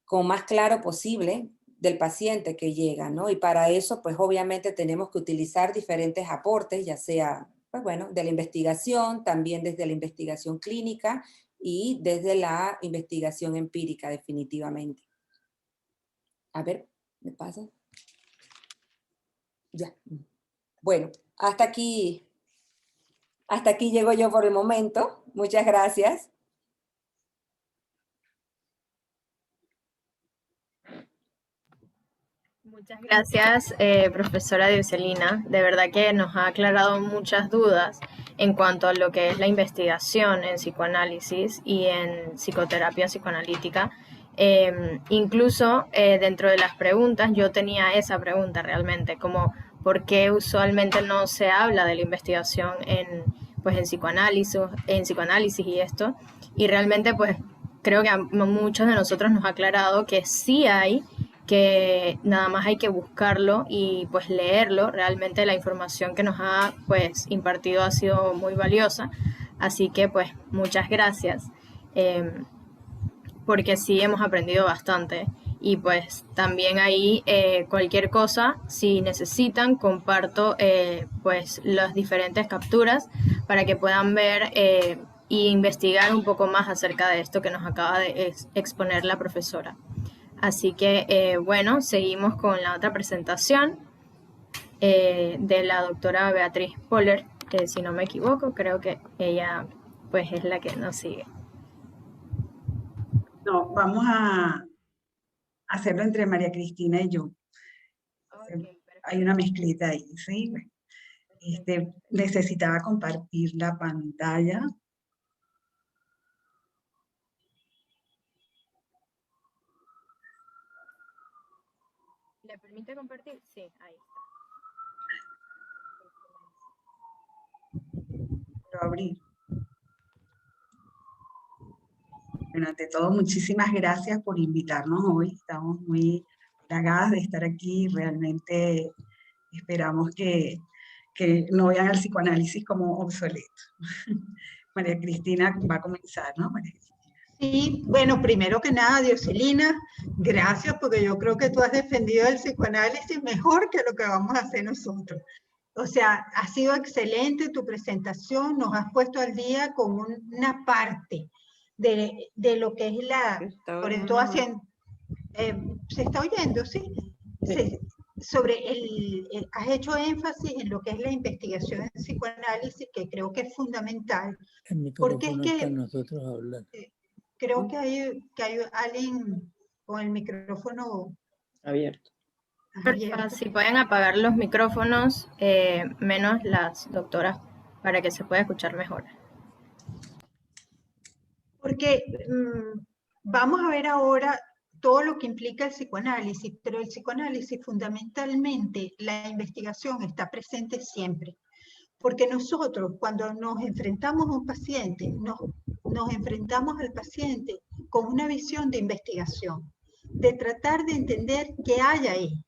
como más claro posible del paciente que llega, ¿no? Y para eso, pues obviamente tenemos que utilizar diferentes aportes, ya sea, pues bueno, de la investigación, también desde la investigación clínica y desde la investigación empírica, definitivamente. A ver, ¿me pasa? Ya. Bueno, hasta aquí llego yo por el momento. Muchas gracias. Muchas gracias, profesora Dioselina. De verdad que nos ha aclarado muchas dudas en cuanto a lo que es la investigación en psicoanálisis y en psicoterapia psicoanalítica. Incluso dentro de las preguntas, yo tenía esa pregunta realmente, como ¿por qué usualmente no se habla de la investigación pues en psicoanálisis y esto? Y realmente pues creo que a muchos de nosotros nos ha aclarado que sí hay, que nada más hay que buscarlo y pues leerlo. Realmente la información que nos ha pues impartido ha sido muy valiosa, así que pues muchas gracias, porque sí hemos aprendido bastante y pues también ahí cualquier cosa, si necesitan, comparto pues las diferentes capturas para que puedan ver e investigar un poco más acerca de esto que nos acaba de exponer la profesora. Así que, bueno, seguimos con la otra presentación de la doctora Beatriz Poller, si no me equivoco, creo que ella pues es la que nos sigue. No, vamos a hacerlo entre María Cristina y yo. Okay, hay una mezclita ahí, ¿sí? Necesitaba compartir la pantalla. ¿Le permite compartir? Sí, ahí está. Lo abrí. Bueno, ante todo, muchísimas gracias por invitarnos hoy. Estamos muy halagadas de estar aquí. Realmente esperamos que no vean al psicoanálisis como obsoleto. María Cristina va a comenzar, ¿no? María Cristina. Sí, bueno, primero que nada, Dioselina, gracias, porque yo creo que tú has defendido el psicoanálisis mejor que lo que vamos a hacer nosotros. O sea, ha sido excelente tu presentación, nos has puesto al día con una parte de lo que es sobre todo haciendo, se está oyendo, ¿sí? Sí. Has hecho énfasis en lo que es la investigación en psicoanálisis, que creo que es fundamental, El porque es micrófono que está nosotros hablando. creo que hay alguien con el micrófono Abierto. Porfa, si pueden apagar los micrófonos, menos las doctoras, para que se pueda escuchar mejor. Porque vamos a ver ahora todo lo que implica el psicoanálisis, pero el psicoanálisis fundamentalmente, la investigación está presente siempre. Porque nosotros cuando nos enfrentamos a un paciente, nos enfrentamos al paciente con una visión de investigación, de tratar de entender qué hay ahí,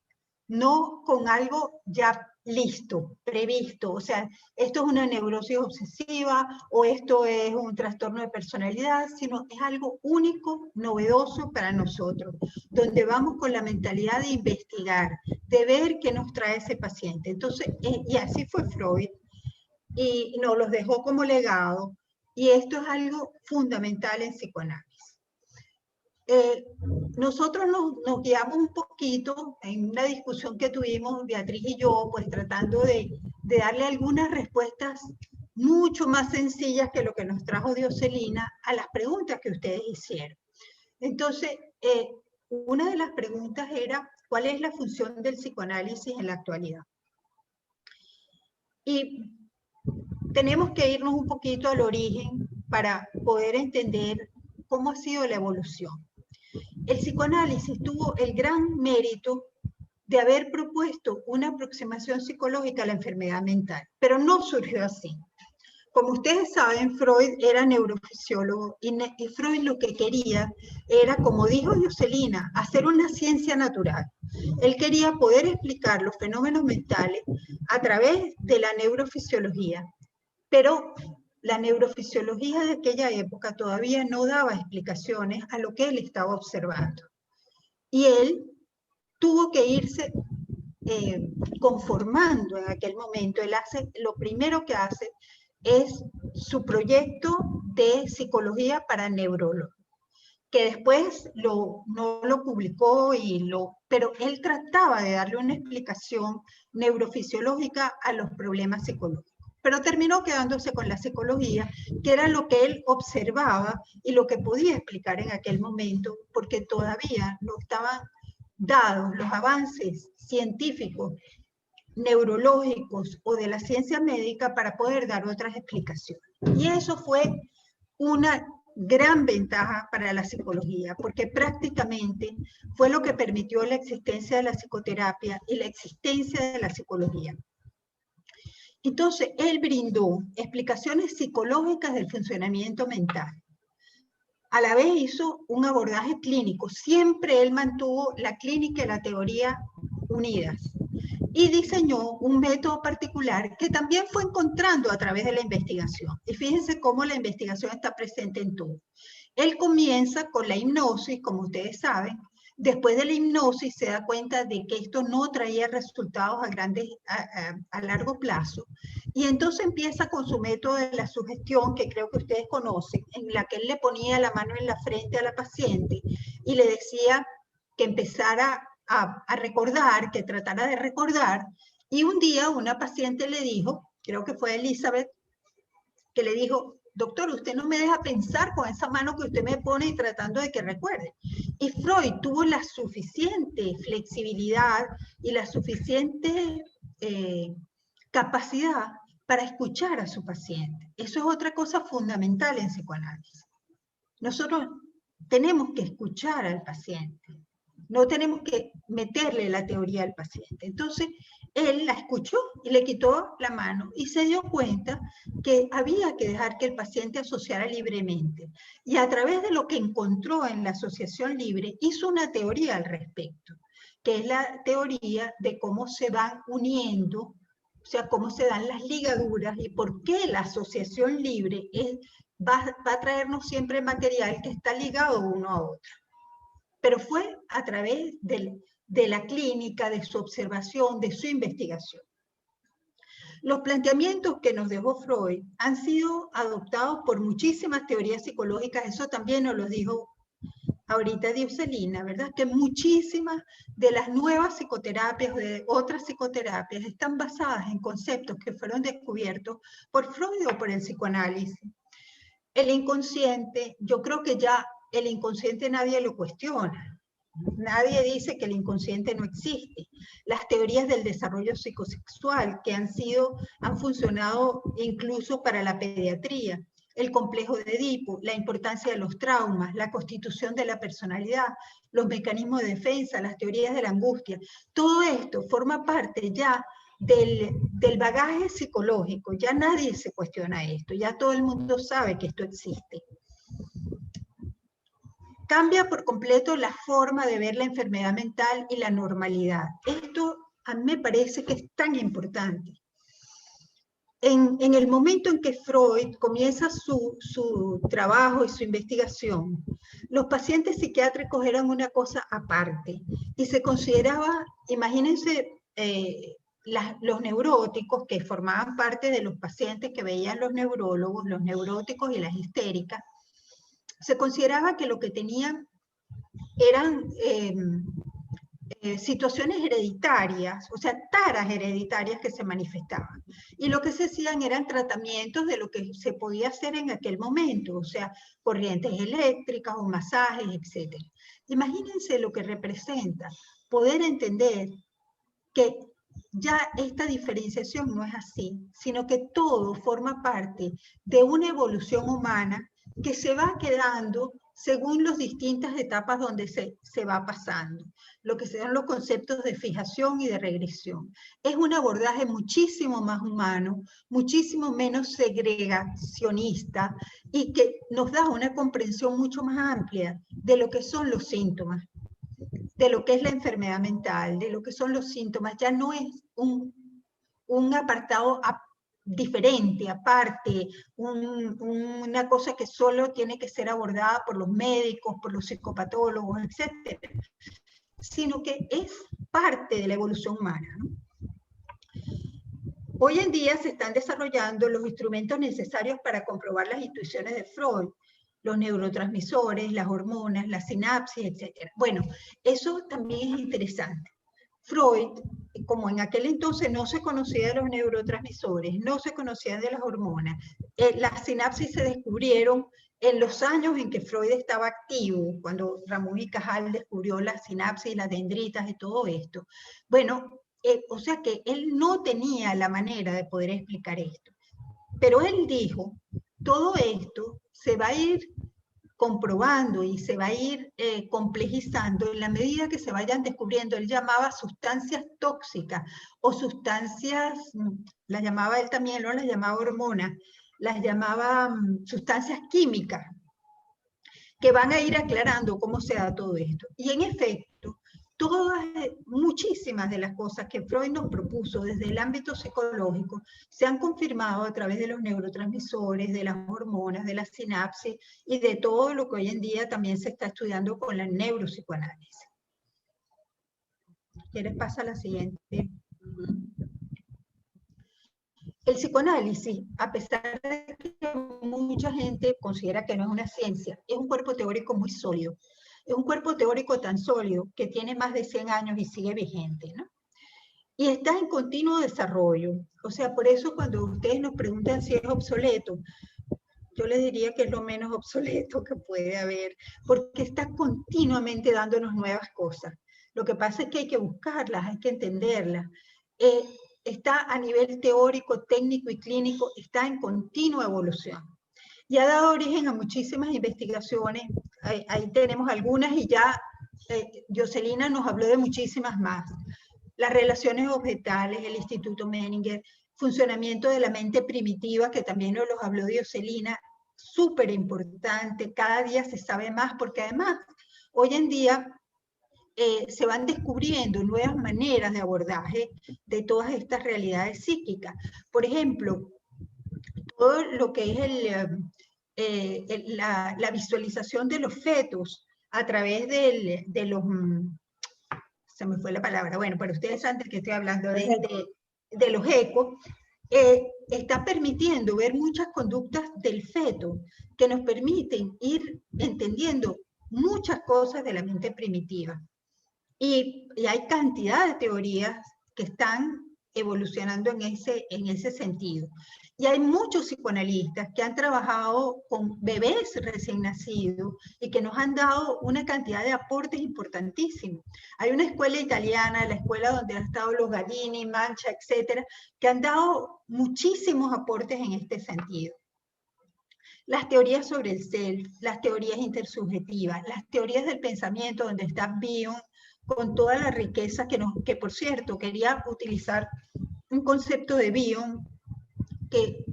no con algo ya listo, previsto. O sea, esto es una neurosis obsesiva o esto es un trastorno de personalidad, sino es algo único, novedoso para nosotros, donde vamos con la mentalidad de investigar, de ver qué nos trae ese paciente. Entonces, y así fue Freud, y nos los dejó como legado, y esto es algo fundamental en psicoanálisis. Nosotros nos guiamos un poquito en una discusión que tuvimos Beatriz y yo, pues tratando de darle algunas respuestas mucho más sencillas que lo que nos trajo Dioselina a las preguntas que ustedes hicieron. Entonces, una de las preguntas era, ¿cuál es la función del psicoanálisis en la actualidad? Y tenemos que irnos un poquito al origen para poder entender cómo ha sido la evolución. El psicoanálisis tuvo el gran mérito de haber propuesto una aproximación psicológica a la enfermedad mental, pero no surgió así. Como ustedes saben, Freud era neurofisiólogo y Freud lo que quería era, como dijo Dioselina, hacer una ciencia natural. Él quería poder explicar los fenómenos mentales a través de la neurofisiología, pero la neurofisiología de aquella época todavía no daba explicaciones a lo que él estaba observando. Y él tuvo que irse conformando en aquel momento. Lo primero que hace es su proyecto de psicología para neurólogos, que después no lo publicó, pero él trataba de darle una explicación neurofisiológica a los problemas psicológicos. Pero terminó quedándose con la psicología, que era lo que él observaba y lo que podía explicar en aquel momento, porque todavía no estaban dados los avances científicos, neurológicos o de la ciencia médica para poder dar otras explicaciones. Y eso fue una gran ventaja para la psicología, porque prácticamente fue lo que permitió la existencia de la psicoterapia y la existencia de la psicología. Entonces, él brindó explicaciones psicológicas del funcionamiento mental. A la vez hizo un abordaje clínico. Siempre él mantuvo la clínica y la teoría unidas. Y diseñó un método particular que también fue encontrando a través de la investigación. Y fíjense cómo la investigación está presente en todo. Él comienza con la hipnosis, como ustedes saben. Después de la hipnosis se da cuenta de que esto no traía resultados a largo plazo. Y entonces empieza con su método de la sugestión, que creo que ustedes conocen, en la que él le ponía la mano en la frente a la paciente y le decía que empezara a recordar, que tratara de recordar. Y un día una paciente le dijo, creo que fue Elizabeth, que le dijo, doctor, usted no me deja pensar con esa mano que usted me pone y tratando de que recuerde. Y Freud tuvo la suficiente flexibilidad y la suficiente capacidad para escuchar a su paciente. Eso es otra cosa fundamental en psicoanálisis. Nosotros tenemos que escuchar al paciente. No tenemos que meterle la teoría al paciente. Entonces, él la escuchó y le quitó la mano y se dio cuenta que había que dejar que el paciente asociara libremente. Y a través de lo que encontró en la asociación libre, hizo una teoría al respecto, que es la teoría de cómo se van uniendo o sea, cómo se dan las ligaduras y por qué la asociación libre va a traernos siempre material que está ligado uno a otro. Pero fue a través de la clínica, de su observación, de su investigación. Los planteamientos que nos dejó Freud han sido adoptados por muchísimas teorías psicológicas, eso también nos lo dijo ahorita Dioselina, ¿verdad? Que muchísimas de las nuevas psicoterapias, de otras psicoterapias, están basadas en conceptos que fueron descubiertos por Freud o por el psicoanálisis. El inconsciente, yo creo que ya el inconsciente nadie lo cuestiona. Nadie dice que el inconsciente no existe. Las teorías del desarrollo psicosexual que han funcionado incluso para la pediatría, el complejo de Edipo, la importancia de los traumas, la constitución de la personalidad, los mecanismos de defensa, las teorías de la angustia, todo esto forma parte ya del bagaje psicológico. Ya nadie se cuestiona esto, ya todo el mundo sabe que esto existe. Cambia por completo la forma de ver la enfermedad mental y la normalidad. Esto a mí me parece que es tan importante. En el momento en que Freud comienza su trabajo y su investigación, los pacientes psiquiátricos eran una cosa aparte y se consideraba, imagínense, los neuróticos que formaban parte de los pacientes que veían los neurólogos, los neuróticos y las histéricas, se consideraba que lo que tenían eran situaciones hereditarias, o sea, taras hereditarias que se manifestaban. Y lo que se hacían eran tratamientos de lo que se podía hacer en aquel momento, o sea, corrientes eléctricas o masajes, etc. Imagínense lo que representa poder entender que ya esta diferenciación no es así, sino que todo forma parte de una evolución humana que se va quedando según las distintas etapas donde se va pasando, lo que son los conceptos de fijación y de regresión. Es un abordaje muchísimo más humano, muchísimo menos segregacionista y que nos da una comprensión mucho más amplia de lo que son los síntomas, de lo que es la enfermedad mental, de lo que son los síntomas. Ya no es un apartado diferente, aparte, una cosa que solo tiene que ser abordada por los médicos, por los psicopatólogos, etc., sino que es parte de la evolución humana, ¿no? Hoy en día se están desarrollando los instrumentos necesarios para comprobar las intuiciones de Freud, los neurotransmisores, las hormonas, la sinapsis, etc. Bueno, eso también es interesante. Freud, como en aquel entonces no se conocía de los neurotransmisores, no se conocía de las hormonas, las sinapsis se descubrieron en los años en que Freud estaba activo, cuando Ramón y Cajal descubrió las sinapsis, las dendritas y todo esto. Bueno, o sea que él no tenía la manera de poder explicar esto. Pero él dijo, todo esto se va a ir comprobando y se va a ir complejizando en la medida que se vayan descubriendo. Él llamaba sustancias tóxicas o sustancias, las llamaba él también, no las llamaba hormonas, las llamaba sustancias químicas, que van a ir aclarando cómo se da todo esto. Y en efecto, muchísimas de las cosas que Freud nos propuso desde el ámbito psicológico se han confirmado a través de los neurotransmisores, de las hormonas, de la sinapsis y de todo lo que hoy en día también se está estudiando con la neuropsicoanálisis. ¿Quieres pasar a la siguiente? El psicoanálisis, a pesar de que mucha gente considera que no es una ciencia, es un cuerpo teórico muy sólido. Es un cuerpo teórico tan sólido que tiene más de 100 años y sigue vigente, ¿no? Y está en continuo desarrollo. O sea, por eso cuando ustedes nos preguntan si es obsoleto, yo les diría que es lo menos obsoleto que puede haber, porque está continuamente dándonos nuevas cosas. Lo que pasa es que hay que buscarlas, hay que entenderlas. Está a nivel teórico, técnico y clínico, está en continua evolución. Y ha dado origen a muchísimas investigaciones. Ahí tenemos algunas y ya Dioselina nos habló de muchísimas más. Las relaciones objetales, el Instituto Menninger, funcionamiento de la mente primitiva, que también nos los habló Dioselina, súper importante, cada día se sabe más, porque además, hoy en día, se van descubriendo nuevas maneras de abordaje de todas estas realidades psíquicas. Por ejemplo, todo lo que es la visualización de los fetos a través de los... se me fue la palabra, bueno, pero ustedes saben de que estoy hablando de los ecos, está permitiendo ver muchas conductas del feto que nos permiten ir entendiendo muchas cosas de la mente primitiva. Y hay cantidad de teorías que están evolucionando en ese sentido. Y hay muchos psicoanalistas que han trabajado con bebés recién nacidos y que nos han dado una cantidad de aportes importantísimos. Hay una escuela italiana, la escuela donde han estado los Gadini, Mancha, etcétera, que han dado muchísimos aportes en este sentido. Las teorías sobre el self, las teorías intersubjetivas, las teorías del pensamiento, donde está Bion, con toda la riqueza que por cierto, quería utilizar un concepto de Bion que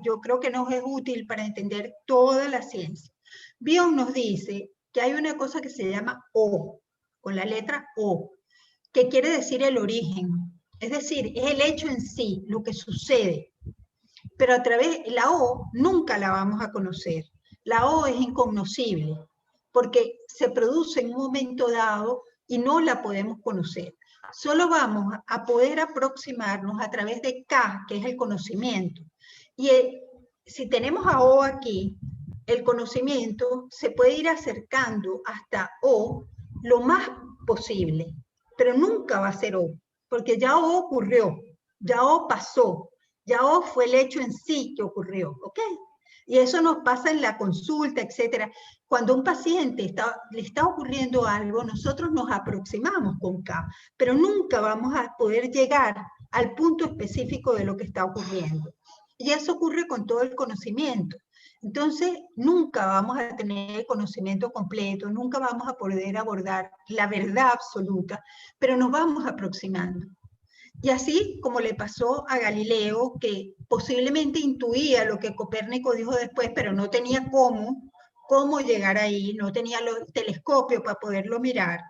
yo creo que nos es útil para entender toda la ciencia. Bion nos dice que hay una cosa que se llama O, con la letra O, que quiere decir el origen, es decir, es el hecho en sí, lo que sucede, pero a través de la O nunca la vamos a conocer. La O es incognoscible, porque se produce en un momento dado y no la podemos conocer. Solo vamos a poder aproximarnos a través de K, que es el conocimiento. Y si tenemos a O aquí, el conocimiento se puede ir acercando hasta O lo más posible, pero nunca va a ser O, porque ya O ocurrió, ya O pasó, ya O fue el hecho en sí que ocurrió, ¿ok? Y eso nos pasa en la consulta, etcétera. Cuando a un paciente le está ocurriendo algo, nosotros nos aproximamos con K, pero nunca vamos a poder llegar al punto específico de lo que está ocurriendo. Y eso ocurre con todo el conocimiento. Entonces, nunca vamos a tener el conocimiento completo, nunca vamos a poder abordar la verdad absoluta, pero nos vamos aproximando. Y así como le pasó a Galileo, que posiblemente intuía lo que Copérnico dijo después, pero no tenía cómo llegar ahí, no tenía el telescopio para poderlo mirar,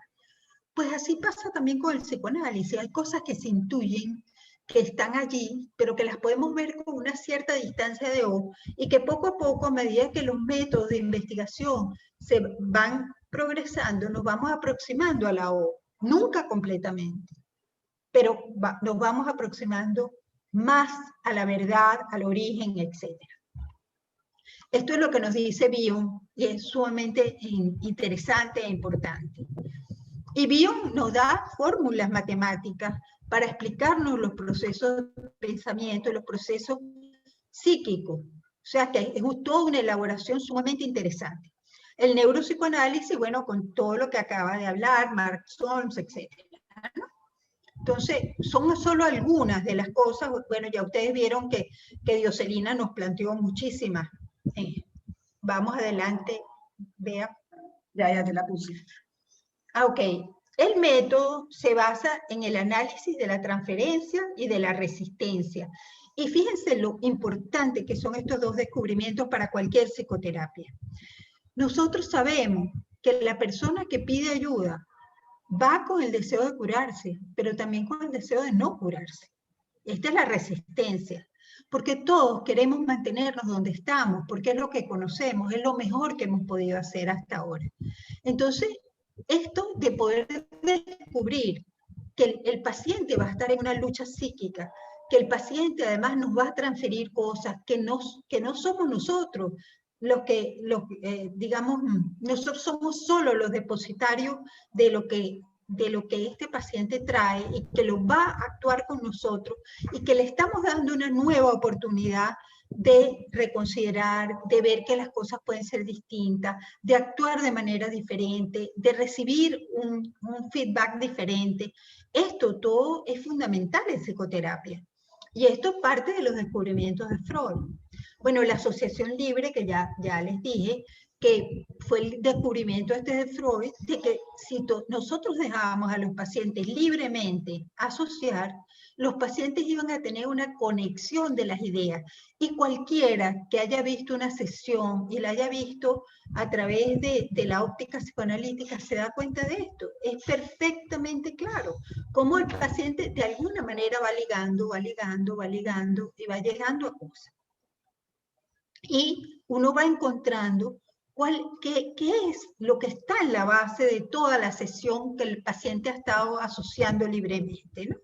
pues así pasa también con el psicoanálisis. Hay cosas que se intuyen, que están allí, pero que las podemos ver con una cierta distancia de O, y que poco a poco, a medida que los métodos de investigación se van progresando, nos vamos aproximando a la O, nunca completamente, pero nos vamos aproximando más a la verdad, al origen, etc. Esto es lo que nos dice Bion, y es sumamente interesante e importante. Y Bion nos da fórmulas matemáticas para explicarnos los procesos de pensamiento, los procesos psíquicos. O sea que es toda una elaboración sumamente interesante. El neuropsicoanálisis, bueno, con todo lo que acaba de hablar, Mark Solms, etc. ¿no? Entonces, son solo algunas de las cosas. Bueno, ya ustedes vieron que Dioselina nos planteó muchísimas. Vamos adelante, vea. Ya te la puse. Ok. El método se basa en el análisis de la transferencia y de la resistencia. Y fíjense lo importante que son estos dos descubrimientos para cualquier psicoterapia. Nosotros sabemos que la persona que pide ayuda va con el deseo de curarse, pero también con el deseo de no curarse. Esta es la resistencia, porque todos queremos mantenernos donde estamos, porque es lo que conocemos, es lo mejor que hemos podido hacer hasta ahora. Entonces, esto de poder descubrir que el paciente va a estar en una lucha psíquica, que el paciente además nos va a transferir cosas que no somos nosotros, digamos, nosotros somos solo los depositarios de lo que este paciente trae y que lo va a actuar con nosotros y que le estamos dando una nueva oportunidad de reconsiderar, de ver que las cosas pueden ser distintas, de actuar de manera diferente, de recibir un feedback diferente. Esto todo es fundamental en psicoterapia. Y esto es parte de los descubrimientos de Freud. Bueno, la asociación libre, que ya les dije, que fue el descubrimiento de Freud, de que si nosotros dejábamos a los pacientes libremente asociar, los pacientes iban a tener una conexión de las ideas. Y cualquiera que haya visto una sesión y la haya visto a través de la óptica psicoanalítica se da cuenta de esto. Es perfectamente claro cómo el paciente de alguna manera va ligando y va llegando a cosas. Y uno va encontrando qué es lo que está en la base de toda la sesión que el paciente ha estado asociando libremente, ¿no?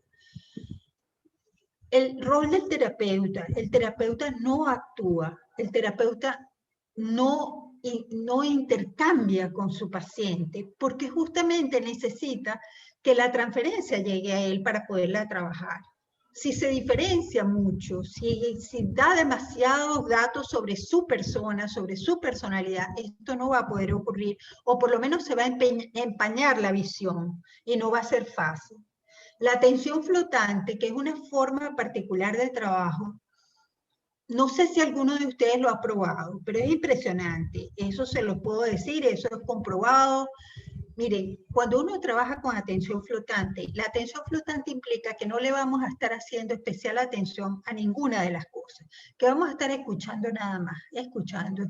El rol del terapeuta. El terapeuta no actúa, el terapeuta no intercambia con su paciente, porque justamente necesita que la transferencia llegue a él para poderla trabajar. Si se diferencia mucho, si da demasiados datos sobre su persona, sobre su personalidad, esto no va a poder ocurrir, o por lo menos se va a empañar la visión y no va a ser fácil. La atención flotante, que es una forma particular de trabajo, no sé si alguno de ustedes lo ha probado, pero es impresionante. Eso se lo puedo decir, eso es comprobado. Miren, cuando uno trabaja con atención flotante, la atención flotante implica que no le vamos a estar haciendo especial atención a ninguna de las cosas, que vamos a estar escuchando nada más, escuchando.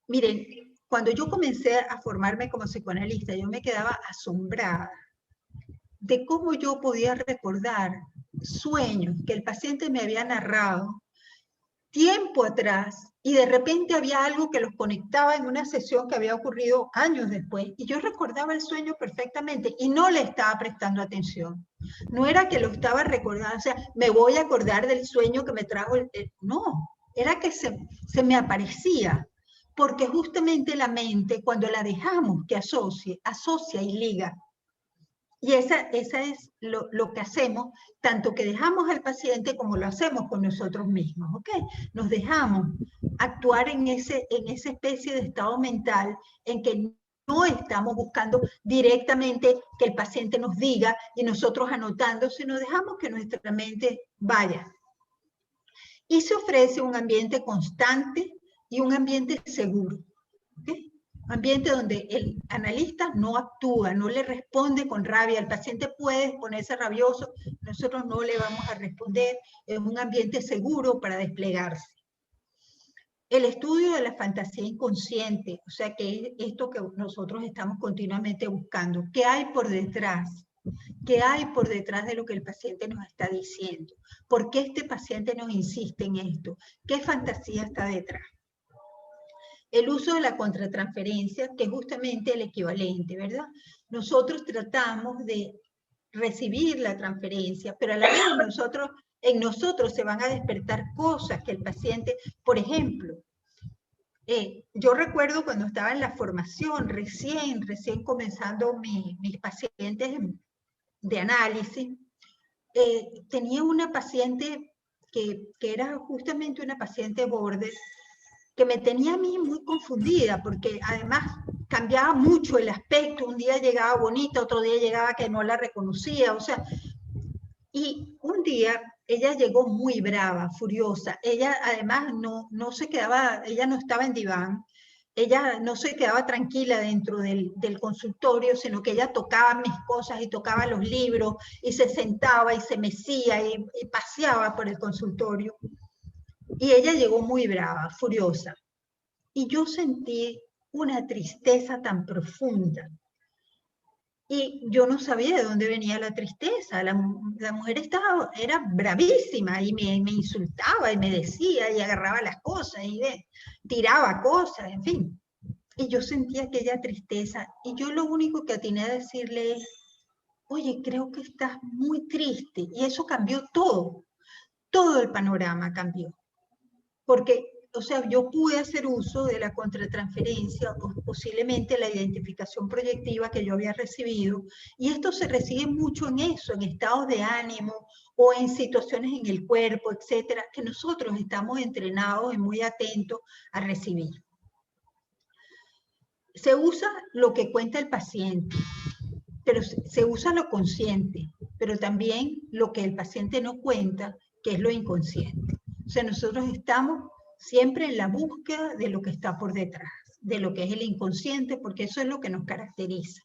Miren, cuando yo comencé a formarme como psicoanalista, yo me quedaba asombrada de cómo yo podía recordar sueños que el paciente me había narrado tiempo atrás, y de repente había algo que los conectaba en una sesión que había ocurrido años después, y yo recordaba el sueño perfectamente, y no le estaba prestando atención. No era que lo estaba recordando, o sea, me voy a acordar del sueño que me trajo, no, era que se me aparecía, porque justamente la mente, cuando la dejamos que asocia y liga. Y esa es lo que hacemos, tanto que dejamos al paciente como lo hacemos con nosotros mismos, ¿ok? Nos dejamos actuar en esa especie de estado mental en que no estamos buscando directamente que el paciente nos diga y nosotros anotando, sino dejamos que nuestra mente vaya. Y se ofrece un ambiente constante y un ambiente seguro, ¿ok? Ambiente donde el analista no actúa, no le responde con rabia. El paciente puede ponerse rabioso, nosotros no le vamos a responder. Es un ambiente seguro para desplegarse. El estudio de la fantasía inconsciente, o sea, que es esto que nosotros estamos continuamente buscando. ¿Qué hay por detrás? ¿Qué hay por detrás de lo que el paciente nos está diciendo? ¿Por qué este paciente nos insiste en esto? ¿Qué fantasía está detrás? El uso de la contratransferencia, que es justamente el equivalente, ¿verdad? Nosotros tratamos de recibir la transferencia, pero a la vez en nosotros se van a despertar cosas que el paciente, por ejemplo, yo recuerdo cuando estaba en la formación, recién comenzando mis pacientes de análisis, tenía una paciente que era justamente una paciente border, que me tenía a mí muy confundida, porque además cambiaba mucho el aspecto, un día llegaba bonita, otro día llegaba que no la reconocía, o sea, y un día ella llegó muy brava, furiosa, ella además no se quedaba, ella no estaba en diván, ella no se quedaba tranquila dentro del consultorio, sino que ella tocaba mis cosas y tocaba los libros, y se sentaba y se mecía y paseaba por el consultorio. Y ella llegó muy brava, furiosa. Y yo sentí una tristeza tan profunda. Y yo no sabía de dónde venía la tristeza. La mujer era bravísima y me insultaba y me decía y agarraba las cosas y tiraba cosas, en fin. Y yo sentía aquella tristeza. Y yo lo único que atiné a decirle es, oye, creo que estás muy triste. Y eso cambió todo. Todo el panorama cambió. Porque, o sea, yo pude hacer uso de la contratransferencia o posiblemente la identificación proyectiva que yo había recibido, y esto se recibe mucho en eso, en estados de ánimo o en situaciones en el cuerpo, etcétera, que nosotros estamos entrenados y muy atentos a recibir. Se usa lo que cuenta el paciente, pero se usa lo consciente, pero también lo que el paciente no cuenta, que es lo inconsciente. O sea, nosotros estamos siempre en la búsqueda de lo que está por detrás, de lo que es el inconsciente, porque eso es lo que nos caracteriza.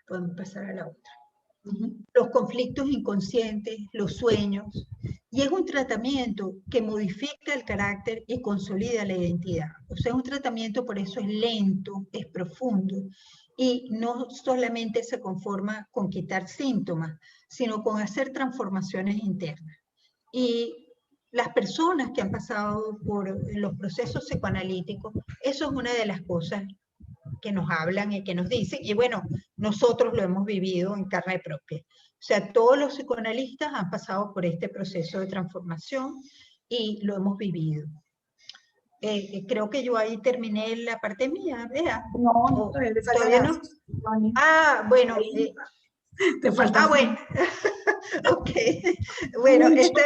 Podemos pasar a la otra. Los conflictos inconscientes, los sueños, y es un tratamiento que modifica el carácter y consolida la identidad. O sea, es un tratamiento, por eso es lento, es profundo, y no solamente se conforma con quitar síntomas, sino con hacer transformaciones internas. Y las personas que han pasado por los procesos psicoanalíticos, eso es una de las cosas que nos hablan y que nos dicen, y bueno, nosotros lo hemos vivido en carne propia. O sea, todos los psicoanalistas han pasado por este proceso de transformación y lo hemos vivido. Creo que yo ahí terminé la parte mía, ¿verdad? No, ¿Todavía no? Ah, bueno. Te falta. Bueno. Ok. Bueno, esto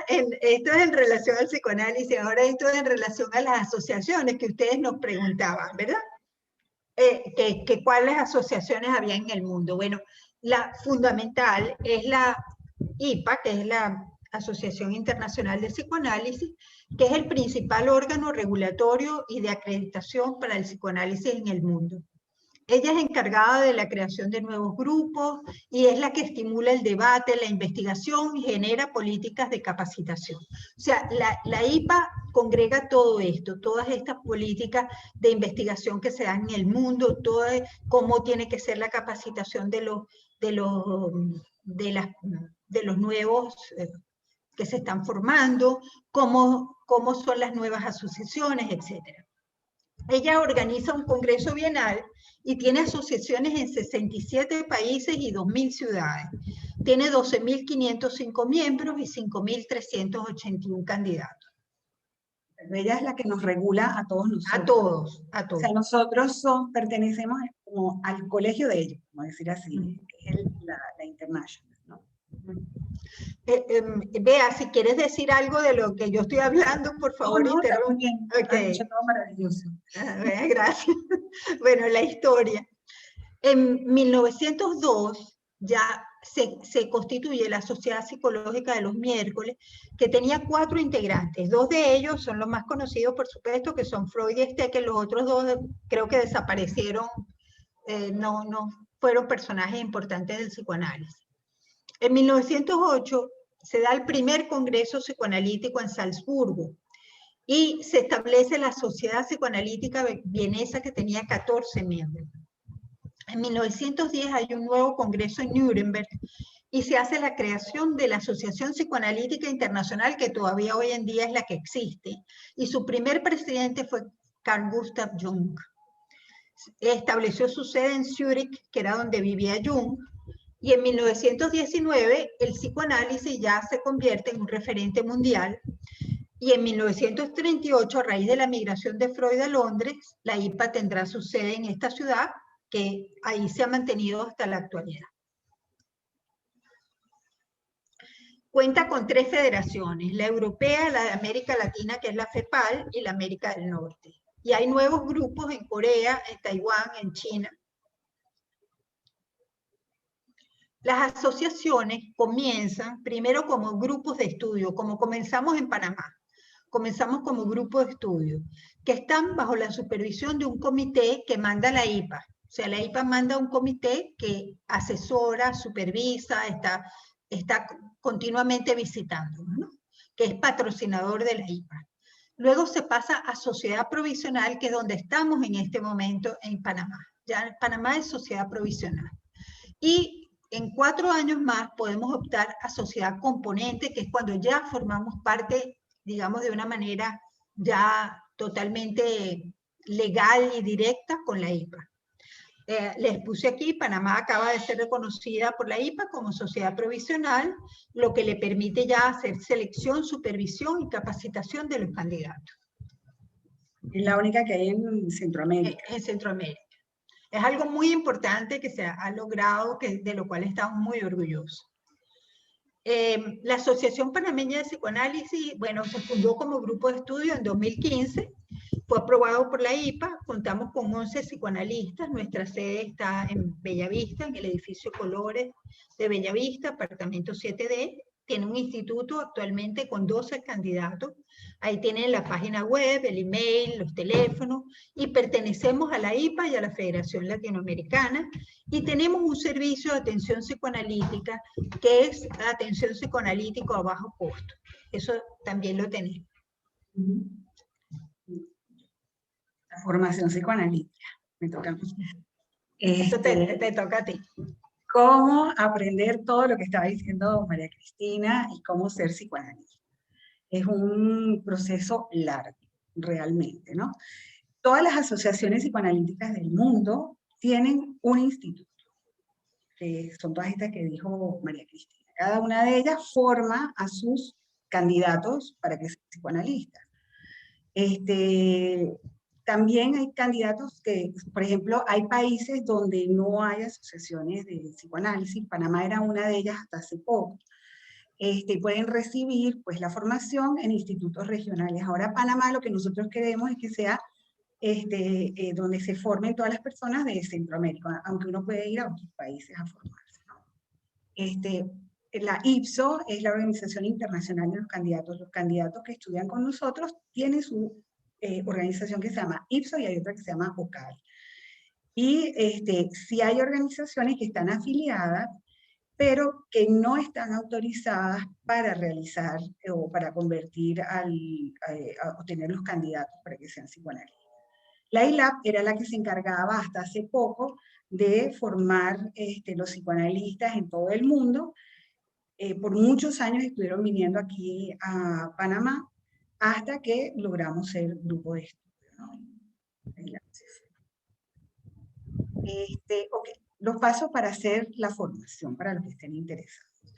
es en relación al psicoanálisis, ahora esto es en relación a las asociaciones que ustedes nos preguntaban, ¿verdad? Que cuáles asociaciones había en el mundo. Bueno, la fundamental es la IPA, que es la Asociación Internacional de Psicoanálisis, que es el principal órgano regulatorio y de acreditación para el psicoanálisis en el mundo. Ella es encargada de la creación de nuevos grupos y es la que estimula el debate, la investigación y genera políticas de capacitación. O sea, la IPA congrega todo esto, todas estas políticas de investigación que se dan en el mundo, todo cómo tiene que ser la capacitación de los nuevos que se están formando, cómo son las nuevas asociaciones, etc. Ella organiza un congreso bienal y tiene asociaciones en 67 países y 2.000 ciudades. Tiene 12.505 miembros y 5.381 candidatos. Ella es la que nos regula a todos nosotros. A todos, a todos. O sea, nosotros pertenecemos como al colegio de ellos, como decir así, que es la International, ¿no? Bea, si quieres decir algo de lo que yo estoy hablando, por favor, no, está muy bien. Okay. Has dicho todo maravilloso. Gracias. Bueno, la historia. En 1902 ya se constituye la Sociedad Psicológica de los Miércoles, que tenía 4 integrantes. 2 de ellos son los más conocidos, por supuesto, que son Freud y Stekel. Los otros 2 creo que desaparecieron, no fueron personajes importantes del psicoanálisis. En 1908 se da el primer congreso psicoanalítico en Salzburgo y se establece la Sociedad Psicoanalítica Vienesa, que tenía 14 miembros. En 1910 hay un nuevo congreso en Nuremberg y se hace la creación de la Asociación Psicoanalítica Internacional, que todavía hoy en día es la que existe, y su primer presidente fue Carl Gustav Jung. Estableció su sede en Zúrich, que era donde vivía Jung, y en 1919 el psicoanálisis ya se convierte en un referente mundial, y en 1938, a raíz de la migración de Freud a Londres, la IPA tendrá su sede en esta ciudad, que ahí se ha mantenido hasta la actualidad. Cuenta con 3 federaciones, la europea, la de América Latina, que es la FEPAL, y la América del Norte. Y hay nuevos grupos en Corea, en Taiwán, en China. Las asociaciones comienzan primero como grupos de estudio, como comenzamos en Panamá. Comenzamos como grupo de estudio, que están bajo la supervisión de un comité que manda la IPA. O sea, la IPA manda un comité que asesora, supervisa, está continuamente visitando, ¿no? Que es patrocinador de la IPA. Luego se pasa a sociedad provisional, que es donde estamos en este momento en Panamá. Ya Panamá es sociedad provisional. Y en 4 años más podemos optar a sociedad componente, que es cuando ya formamos parte, digamos, de una manera ya totalmente legal y directa con la IPA. Les puse aquí, Panamá acaba de ser reconocida por la IPA como sociedad provisional, lo que le permite ya hacer selección, supervisión y capacitación de los candidatos. Es la única que hay en Centroamérica. En Centroamérica. Es algo muy importante que se ha logrado, de lo cual estamos muy orgullosos. La Asociación Panameña de Psicoanálisis, bueno, se fundó como grupo de estudio en 2015, fue aprobado por la IPA, contamos con 11 psicoanalistas, nuestra sede está en Bellavista, en el edificio Colores de Bellavista, apartamento 7D, tiene un instituto actualmente con 12 candidatos. Ahí tienen la página web, el email, los teléfonos, y pertenecemos a la IPA y a la Federación Latinoamericana, y tenemos un servicio de atención psicoanalítica, que es atención psicoanalítico a bajo costo. Eso también lo tenemos. La formación psicoanalítica, me toca a mí. Eso te toca a ti. Cómo aprender todo lo que estaba diciendo María Cristina y cómo ser psicoanalista. Es un proceso largo, realmente, ¿no? Todas las asociaciones psicoanalíticas del mundo tienen un instituto, que son todas estas que dijo María Cristina. Cada una de ellas forma a sus candidatos para que sean psicoanalistas. También hay candidatos que, por ejemplo, hay países donde no hay asociaciones de psicoanálisis. Panamá era una de ellas hasta hace poco. Pueden recibir pues, la formación en institutos regionales. Ahora Panamá lo que nosotros queremos es que sea donde se formen todas las personas de Centroamérica, aunque uno puede ir a otros países a formarse, ¿no? La IPSO es la Organización Internacional de los Candidatos. Los candidatos que estudian con nosotros tienen su organización que se llama IPSO y hay otra que se llama OCAL. Y sí hay organizaciones que están afiliadas, pero que no están autorizadas para realizar o para convertir a obtener los candidatos para que sean psicoanalistas. La ILAP era la que se encargaba hasta hace poco de formar los psicoanalistas en todo el mundo. Por muchos años estuvieron viniendo aquí a Panamá hasta que logramos ser grupo de estudio, ¿no? Okay. Los pasos para hacer la formación, para los que estén interesados.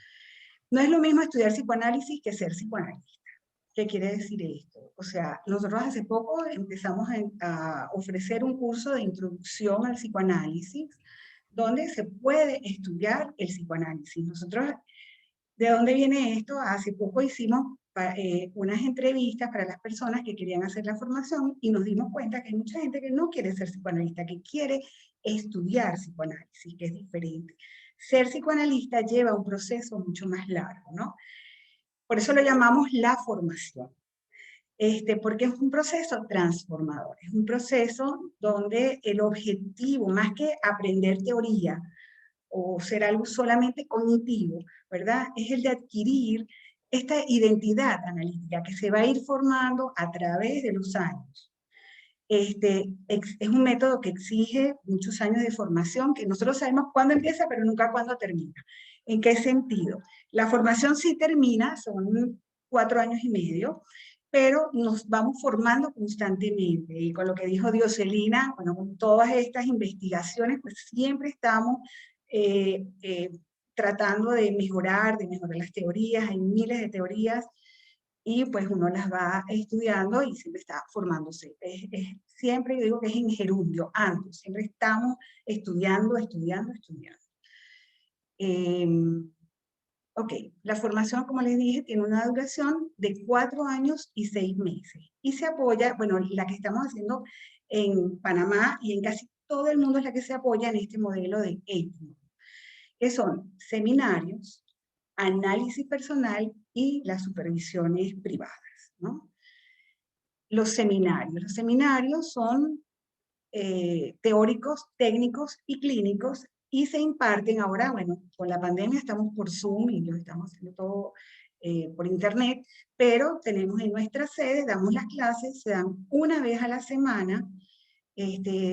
No es lo mismo estudiar psicoanálisis que ser psicoanalista. ¿Qué quiere decir esto? O sea, nosotros hace poco empezamos a ofrecer un curso de introducción al psicoanálisis, donde se puede estudiar el psicoanálisis. Nosotros, ¿de dónde viene esto? Hace poco hicimos unas entrevistas para las personas que querían hacer la formación y nos dimos cuenta que hay mucha gente que no quiere ser psicoanalista, que quiere estudiar psicoanálisis, que es diferente. Ser psicoanalista lleva un proceso mucho más largo, ¿no? Por eso lo llamamos la formación. Porque es un proceso transformador, es un proceso donde el objetivo, más que aprender teoría o ser algo solamente cognitivo, ¿verdad? Es el de adquirir esta identidad analítica que se va a ir formando a través de los años. Es un método que exige muchos años de formación, que nosotros sabemos cuándo empieza, pero nunca cuándo termina. ¿En qué sentido? La formación sí termina, son 4 años y medio, pero nos vamos formando constantemente. Y con lo que dijo Dioselina, bueno, con todas estas investigaciones, pues siempre estamos tratando de mejorar las teorías, hay miles de teorías, y pues uno las va estudiando y siempre está formándose. Siempre yo digo que es en gerundio, antes, siempre estamos estudiando. Ok, la formación, como les dije, tiene una duración de 4 años y 6 meses. Y se apoya, bueno, la que estamos haciendo en Panamá y en casi todo el mundo es la que se apoya en este modelo de EITMO, que son seminarios, análisis personal y las supervisiones privadas, ¿no? Los seminarios son teóricos, técnicos y clínicos y se imparten ahora, bueno, con la pandemia estamos por Zoom y lo estamos haciendo todo por internet, pero tenemos en nuestra sede, damos las clases, se dan una vez a la semana,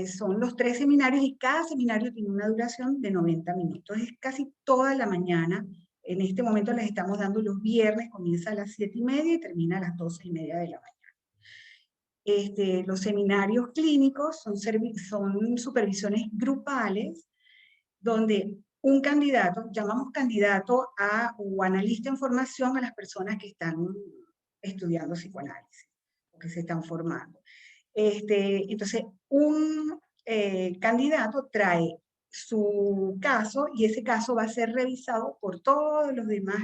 son los 3 seminarios y cada seminario tiene una duración de 90 minutos, es casi toda la mañana. En este momento les estamos dando los viernes, comienza a las 7:30 y termina a las 12:30 de la mañana. Los seminarios clínicos son supervisiones grupales, donde un candidato, llamamos candidato o analista en formación a las personas que están estudiando psicoanálisis, o que se están formando. Entonces, un candidato trae su caso y ese caso va a ser revisado por todos los demás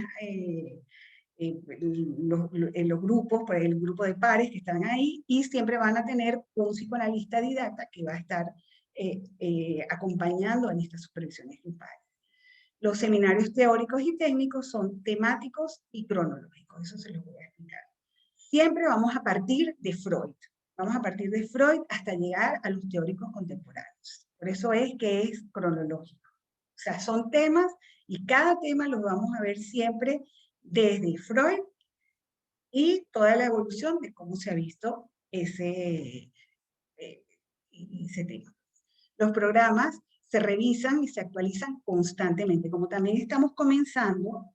los grupos, por el grupo de pares que están ahí, y siempre van a tener un psicoanalista didacta que va a estar acompañando en estas supervisiones grupales. Los seminarios teóricos y técnicos son temáticos y cronológicos, eso se los voy a explicar. Siempre vamos a partir de Freud. Vamos a partir de Freud hasta llegar a los teóricos contemporáneos. Por eso es que es cronológico. O sea, son temas y cada tema lo vamos a ver siempre desde Freud y toda la evolución de cómo se ha visto ese tema. Los programas se revisan y se actualizan constantemente. Como también estamos comenzando,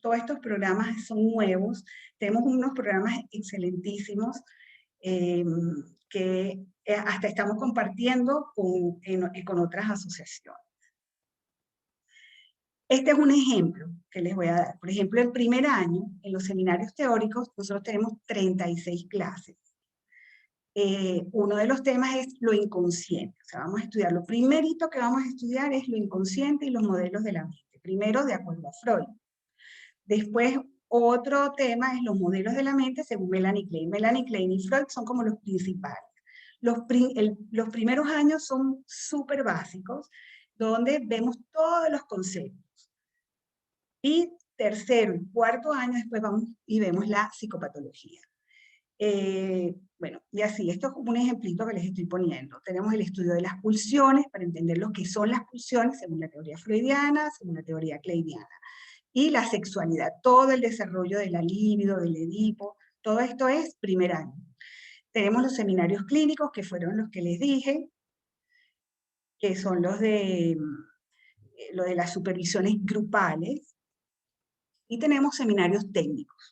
todos estos programas son nuevos, tenemos unos programas excelentísimos que hasta estamos compartiendo con otras asociaciones. Este es un ejemplo que les voy a dar. Por ejemplo, el primer año, en los seminarios teóricos, nosotros tenemos 36 clases. Uno de los temas es lo inconsciente. O sea, vamos a estudiar, lo primerito que vamos a estudiar es lo inconsciente y los modelos de la mente. Primero, de acuerdo a Freud. Después, otro tema es los modelos de la mente según Melanie Klein. Melanie Klein y Freud son como los principales. Los primeros años son súper básicos, donde vemos todos los conceptos. Y tercero y cuarto año después vamos y vemos la psicopatología. Bueno, y así, esto es como un ejemplito que les estoy poniendo. Tenemos el estudio de las pulsiones, para entender lo que son las pulsiones, según la teoría freudiana, según la teoría kleidiana. Y la sexualidad, todo el desarrollo de la libido, del Edipo, todo esto es primer año. Tenemos los seminarios clínicos, que fueron los que les dije, que son lo de las supervisiones grupales, y tenemos seminarios técnicos.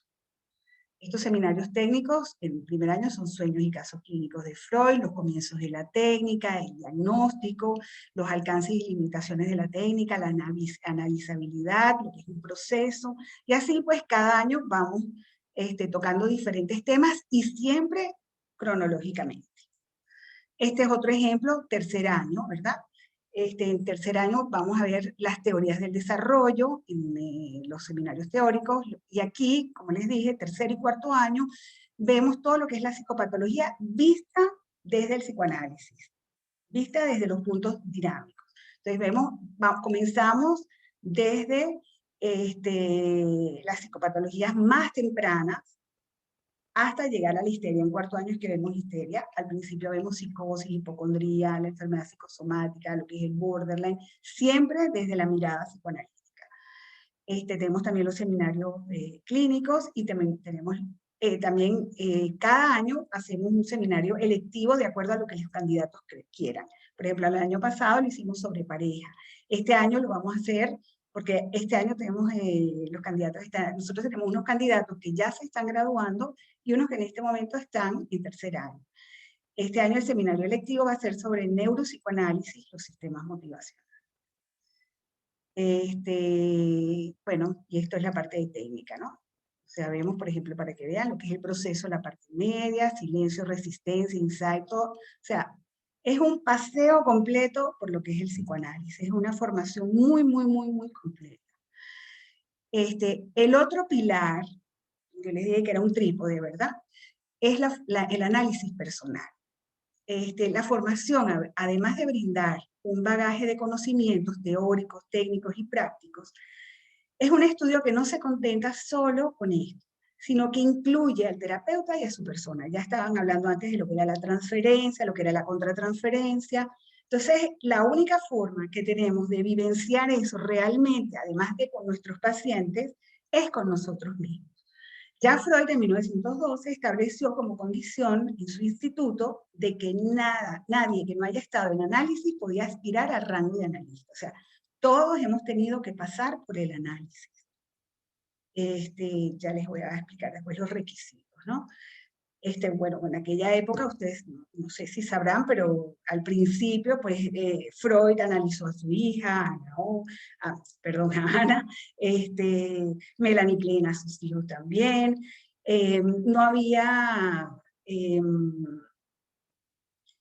Estos seminarios técnicos, en el primer año, son sueños y casos clínicos de Freud, los comienzos de la técnica, el diagnóstico, los alcances y limitaciones de la técnica, la analizabilidad, lo que es un proceso, y así pues cada año vamos tocando diferentes temas y siempre cronológicamente. Este es otro ejemplo, tercer año, ¿verdad? En tercer año vamos a ver las teorías del desarrollo en los seminarios teóricos, y aquí, como les dije, tercer y cuarto año, vemos todo lo que es la psicopatología vista desde el psicoanálisis, vista desde los puntos dinámicos. Entonces comenzamos desde las psicopatologías más tempranas, hasta llegar a la histeria. En cuarto año es que vemos histeria. Al principio vemos psicosis, hipocondría, la enfermedad psicosomática, lo que es el borderline, siempre desde la mirada psicoanalítica. Tenemos también los seminarios clínicos y también tenemos, cada año hacemos un seminario electivo de acuerdo a lo que los candidatos quieran. Por ejemplo, el año pasado lo hicimos sobre pareja. Este año lo vamos a hacer porque este año tenemos los candidatos, nosotros tenemos unos candidatos que ya se están graduando y unos que en este momento están en tercer año. Este año el seminario electivo va a ser sobre neuropsicoanálisis, los sistemas motivacionales. Bueno, y esto es la parte de técnica, ¿no? O sea, vemos, por ejemplo, para que vean lo que es el proceso, la parte media, silencio, resistencia, insight, todo. O sea, es un paseo completo por lo que es el psicoanálisis. Es una formación muy, muy, muy, muy completa. El otro pilar, yo les dije que era un trípode, ¿verdad? Es el análisis personal. La formación, además de brindar un bagaje de conocimientos teóricos, técnicos y prácticos, es un estudio que no se contenta solo con esto, sino que incluye al terapeuta y a su persona. Ya estaban hablando antes de lo que era la transferencia, lo que era la contratransferencia. Entonces, la única forma que tenemos de vivenciar eso realmente, además de con nuestros pacientes, es con nosotros mismos. Ya Freud en 1912 estableció como condición en su instituto de que nadie que no haya estado en análisis podía aspirar al rango de analista. O sea, todos hemos tenido que pasar por el análisis. Ya les voy a explicar después los requisitos, ¿no? Bueno, en aquella época, ustedes no sé si sabrán, pero al principio, pues, Freud analizó a su hija, a Ana, Melanie Klein a sus hijos también. No había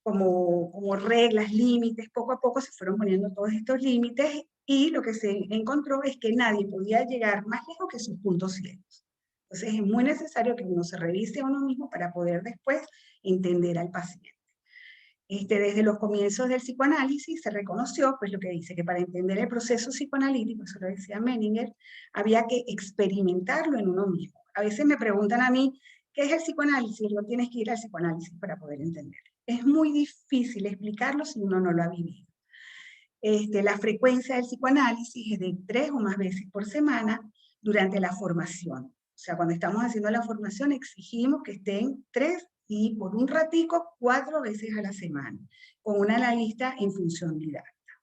como reglas, límites, poco a poco se fueron poniendo todos estos límites, y lo que se encontró es que nadie podía llegar más lejos que sus puntos ciegos. Entonces es muy necesario que uno se revise a uno mismo para poder después entender al paciente. Desde los comienzos del psicoanálisis se reconoció, pues lo que dice, que para entender el proceso psicoanalítico, eso lo decía Menninger, había que experimentarlo en uno mismo. A veces me preguntan a mí, ¿qué es el psicoanálisis? No tienes que ir al psicoanálisis para poder entenderlo. Es muy difícil explicarlo si uno no lo ha vivido. La frecuencia del psicoanálisis es de 3 o más veces por semana durante la formación. O sea, cuando estamos haciendo la formación exigimos que estén 3 y por un ratico 4 veces a la semana, con un analista en función didáctica.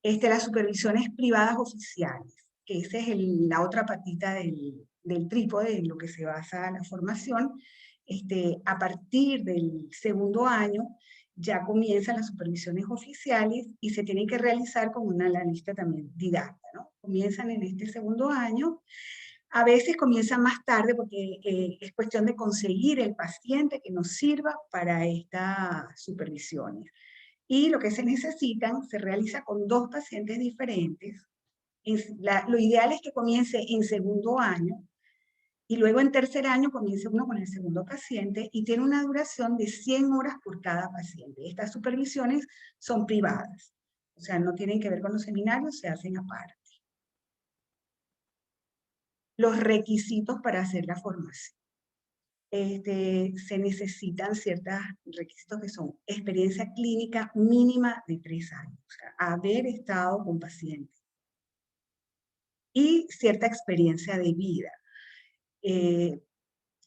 Las supervisiones privadas oficiales, que esa es la otra patita del trípode en lo que se basa la formación. A partir del segundo año ya comienzan las supervisiones oficiales y se tienen que realizar con un analista también didacta, ¿no? Comienzan en este segundo año. A veces comienzan más tarde porque es cuestión de conseguir el paciente que nos sirva para estas supervisiones. Y lo que se necesitan se realiza con 2 pacientes diferentes. Lo ideal es que comience en segundo año y luego en tercer año comience uno con el segundo paciente y tiene una duración de 100 horas por cada paciente. Estas supervisiones son privadas, o sea, no tienen que ver con los seminarios, se hacen aparte. Los requisitos para hacer la formación. Se necesitan ciertos requisitos que son experiencia clínica mínima de 3 años, o sea, haber estado con pacientes. Y cierta experiencia de vida.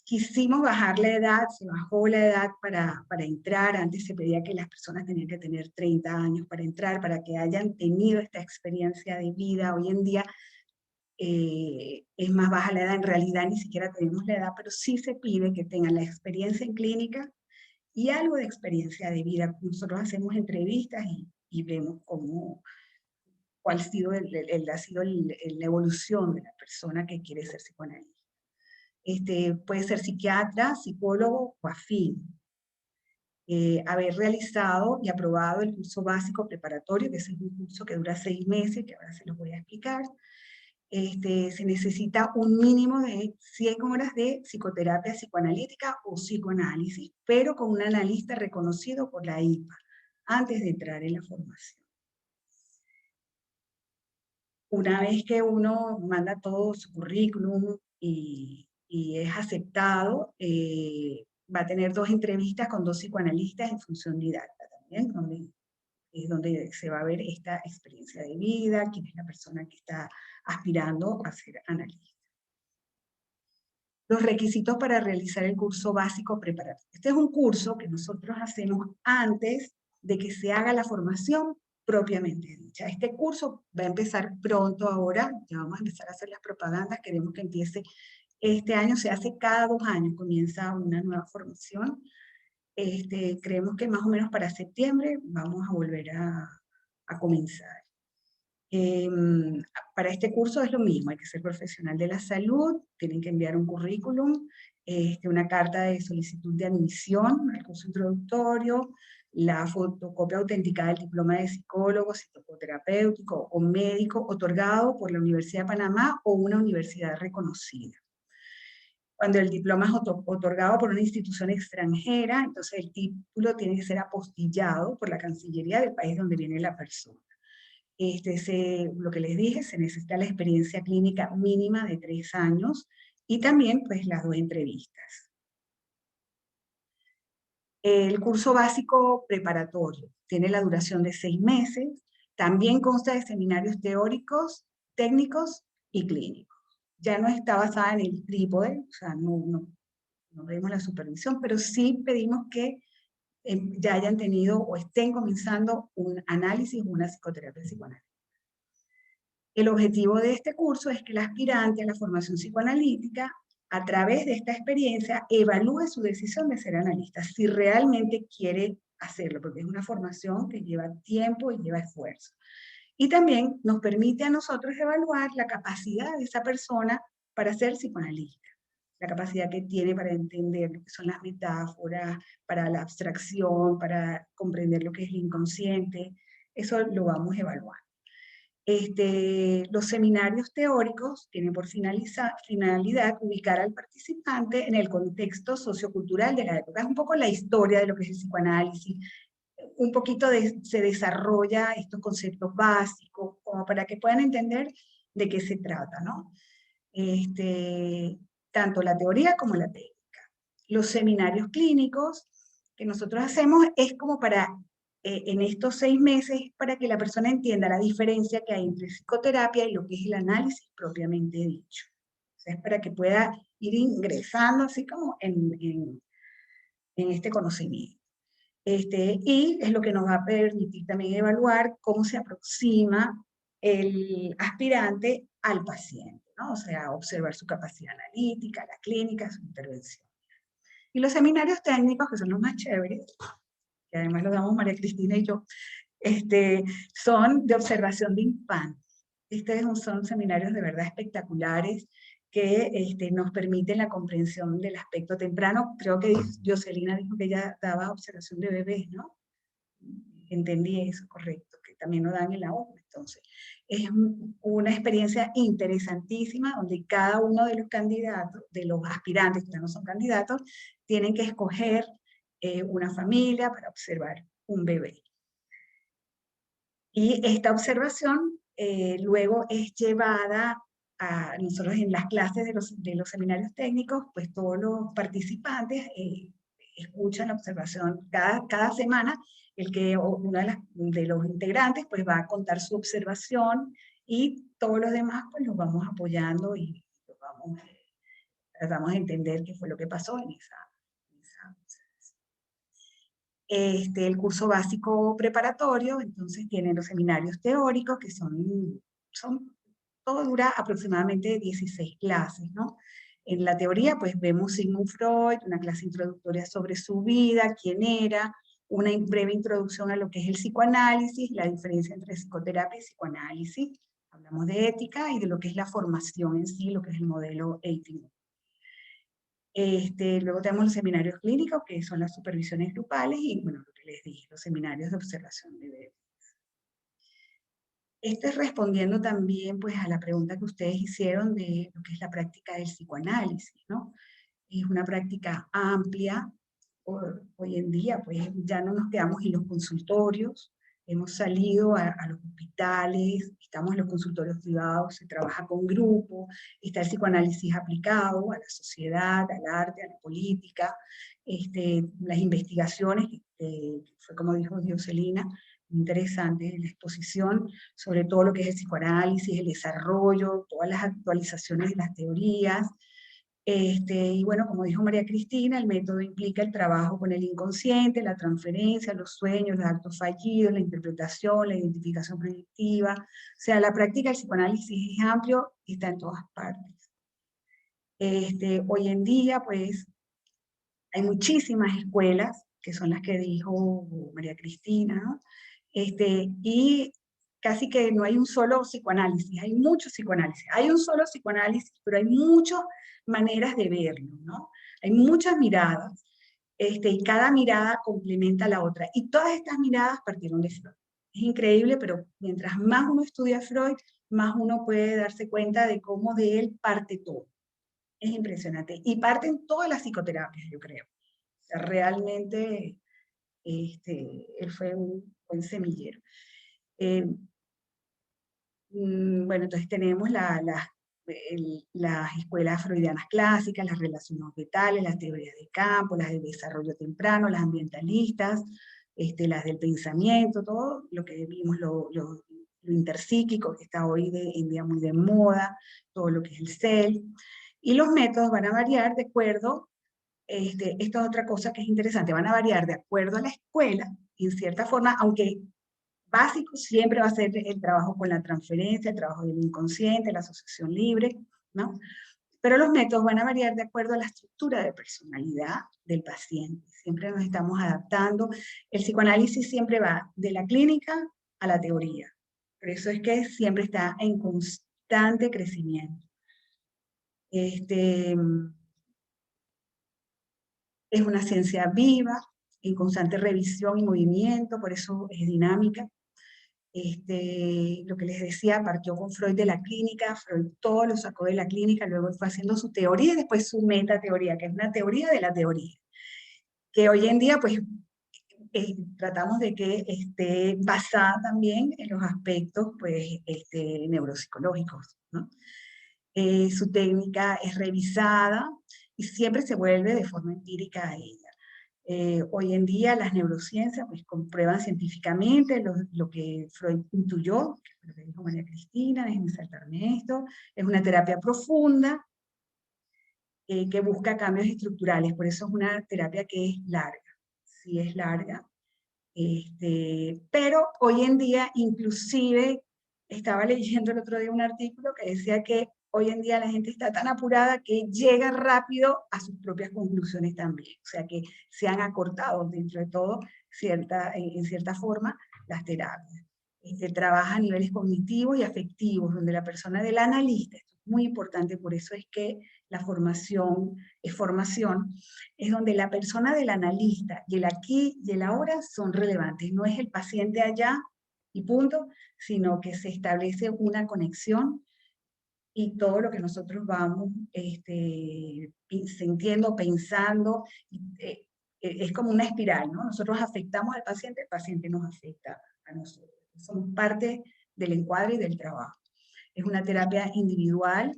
Quisimos bajar la edad, se bajó la edad para entrar. Antes se pedía que las personas tenían que tener 30 años para entrar, para que hayan tenido esta experiencia de vida. Hoy en día es más baja la edad, en realidad ni siquiera tenemos la edad, pero sí se pide que tengan la experiencia en clínica y algo de experiencia de vida. Nosotros hacemos entrevistas y vemos cuál ha sido la evolución de la persona que quiere ser psicoanalista. Puede ser psiquiatra, psicólogo o afín. Haber realizado y aprobado el curso básico preparatorio, que es un curso que dura 6 meses, que ahora se los voy a explicar. Se necesita un mínimo de 100 horas de psicoterapia psicoanalítica o psicoanálisis, pero con un analista reconocido por la IPA, antes de entrar en la formación. Una vez que uno manda todo su currículum y es aceptado, va a tener 2 entrevistas con 2 psicoanalistas en función didáctica también, donde se va a ver esta experiencia de vida, quién es la persona que está aspirando a ser analista. Los requisitos para realizar el curso básico preparatorio. Este es un curso que nosotros hacemos antes de que se haga la formación propiamente dicha. Este curso va a empezar pronto ahora, ya vamos a empezar a hacer las propagandas, queremos que empiece este año, se hace cada 2 años, comienza una nueva formación. Creemos que más o menos para septiembre vamos a volver a comenzar. Para este curso es lo mismo, hay que ser profesional de la salud, tienen que enviar un currículum, una carta de solicitud de admisión al curso introductorio, la fotocopia autenticada del diploma de psicólogo, psicoterapéutico o médico otorgado por la Universidad de Panamá o una universidad reconocida. Cuando el diploma es otorgado por una institución extranjera, entonces el título tiene que ser apostillado por la Cancillería del país donde viene la persona. Lo que les dije, se necesita la experiencia clínica mínima de 3 años y también pues las 2 entrevistas. El curso básico preparatorio tiene la duración de 6 meses, también consta de seminarios teóricos, técnicos y clínicos. Ya no está basada en el trípode, o sea, no vemos la supervisión, pero sí pedimos que ya hayan tenido o estén comenzando un análisis o una psicoterapia psicoanalítica. El objetivo de este curso es que el aspirante a la formación psicoanalítica, a través de esta experiencia, evalúe su decisión de ser analista, si realmente quiere hacerlo, porque es una formación que lleva tiempo y lleva esfuerzo. Y también nos permite a nosotros evaluar la capacidad de esa persona para ser psicoanalista, la capacidad que tiene para entender lo que son las metáforas, para la abstracción, para comprender lo que es el inconsciente. Eso lo vamos a evaluar. Los seminarios teóricos tienen por finalidad ubicar al participante en el contexto sociocultural de la época. Es un poco la historia de lo que es el psicoanálisis, un poquito se desarrolla estos conceptos básicos, como para que puedan entender de qué se trata, ¿no? Tanto la teoría como la técnica. Los seminarios clínicos que nosotros hacemos es como para, en estos 6 meses, para que la persona entienda la diferencia que hay entre psicoterapia y lo que es el análisis propiamente dicho. O sea, es para que pueda ir ingresando así como en este conocimiento. Y es lo que nos va a permitir también evaluar cómo se aproxima el aspirante al paciente, ¿no? O sea, observar su capacidad analítica, la clínica, su intervención. Y los seminarios técnicos, que son los más chéveres, que además los damos María Cristina y yo, son de observación de infantes. Son seminarios de verdad espectaculares que nos permiten la comprensión del aspecto temprano. Creo que Jocelina dijo que ella daba observación de bebés, ¿no? Entendí eso, correcto, que también lo dan en la ONU. Entonces, es una experiencia interesantísima donde cada uno de los candidatos, de los aspirantes que ya no son candidatos, tienen que escoger una familia para observar un bebé. Y esta observación luego es llevada a nosotros en las clases de los seminarios técnicos, pues todos los participantes escuchan la observación cada semana. Uno de los integrantes pues va a contar su observación y todos los demás pues los vamos apoyando y tratamos de entender qué fue lo que pasó en esa observación. El curso básico preparatorio, entonces tiene los seminarios teóricos que todo dura aproximadamente 16 clases, ¿no? En la teoría pues vemos Sigmund Freud, una clase introductoria sobre su vida, quién era, una breve introducción a lo que es el psicoanálisis, la diferencia entre psicoterapia y psicoanálisis, hablamos de ética y de lo que es la formación en sí, lo que es el modelo ético. Luego tenemos los seminarios clínicos, que son las supervisiones grupales, y bueno, lo que les dije, los seminarios de observación de bebés. Esto es respondiendo también pues, a la pregunta que ustedes hicieron de lo que es la práctica del psicoanálisis, ¿no? Es una práctica amplia. Hoy en día pues ya no nos quedamos en los consultorios, hemos salido a los hospitales, estamos en los consultorios privados, se trabaja con grupos, está el psicoanálisis aplicado a la sociedad, al arte, a la política, las investigaciones, fue como dijo Jocelina, interesante la exposición sobre todo lo que es el psicoanálisis, el desarrollo, todas las actualizaciones de las teorías. Y bueno, como dijo María Cristina, el método implica el trabajo con el inconsciente, la transferencia, los sueños, los actos fallidos, la interpretación, la identificación predictiva. O sea, la práctica del psicoanálisis es amplio y está en todas partes. Hoy en día, pues, hay muchísimas escuelas, que son las que dijo María Cristina, ¿no? Y casi que no hay un solo psicoanálisis, hay muchos psicoanálisis. Hay un solo psicoanálisis, pero hay muchas maneras de verlo, ¿no? Hay muchas miradas, y cada mirada complementa a la otra. Y todas estas miradas partieron de Freud. Es increíble, pero mientras más uno estudia a Freud, más uno puede darse cuenta de cómo de él parte todo. Es impresionante. Y parten todas las psicoterapias, yo creo. O sea, realmente él fue un buen semillero. Bueno, entonces tenemos las escuelas freudianas clásicas, las relaciones orbitales, las teorías de campo, las de desarrollo temprano, las ambientalistas, las del pensamiento, todo lo que vimos, lo interpsíquico, que está hoy en día muy de moda, todo lo que es el CEL. Y los métodos van a variar de acuerdo, esta es otra cosa que es interesante, van a variar de acuerdo a la escuela, en cierta forma, aunque básico siempre va a ser el trabajo con la transferencia, el trabajo del inconsciente, la asociación libre, ¿no? Pero los métodos van a variar de acuerdo a la estructura de personalidad del paciente. Siempre nos estamos adaptando. El psicoanálisis siempre va de la clínica a la teoría. Por eso es que siempre está en constante crecimiento. Es una ciencia viva, en constante revisión y movimiento, por eso es dinámica. Lo que les decía, partió con Freud de la clínica, Freud todo lo sacó de la clínica, luego fue haciendo su teoría y después su metateoría, que es una teoría de la teoría, que hoy en día pues tratamos de que esté basada también en los aspectos pues, neuropsicológicos, ¿no? Su técnica es revisada y siempre se vuelve de forma empírica a ella. Hoy en día las neurociencias pues, comprueban científicamente lo que Freud intuyó, que es lo que dijo María Cristina, déjenme saltarme esto, es una terapia profunda que busca cambios estructurales, por eso es una terapia que es larga, sí es larga, pero hoy en día inclusive estaba leyendo el otro día un artículo que decía que hoy en día la gente está tan apurada que llega rápido a sus propias conclusiones también. O sea que se han acortado dentro de todo, en cierta forma, las terapias. Trabaja a niveles cognitivos y afectivos, donde la persona del analista, esto es muy importante, por eso es que la formación es formación, es donde la persona del analista y el aquí y el ahora son relevantes. No es el paciente allá y punto, sino que se establece una conexión y todo lo que nosotros vamos sintiendo, pensando, es como una espiral, ¿no? Nosotros afectamos al paciente, el paciente nos afecta a nosotros. Somos parte del encuadre y del trabajo. Es una terapia individual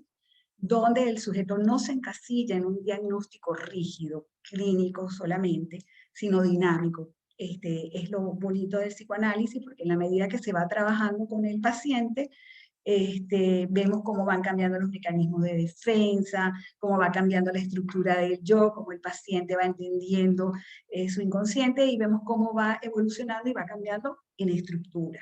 donde el sujeto no se encasilla en un diagnóstico rígido, clínico solamente, sino dinámico. Es lo bonito del psicoanálisis, porque en la medida que se va trabajando con el paciente, vemos cómo van cambiando los mecanismos de defensa, cómo va cambiando la estructura del yo, cómo el paciente va entendiendo su inconsciente y vemos cómo va evolucionando y va cambiando en estructura.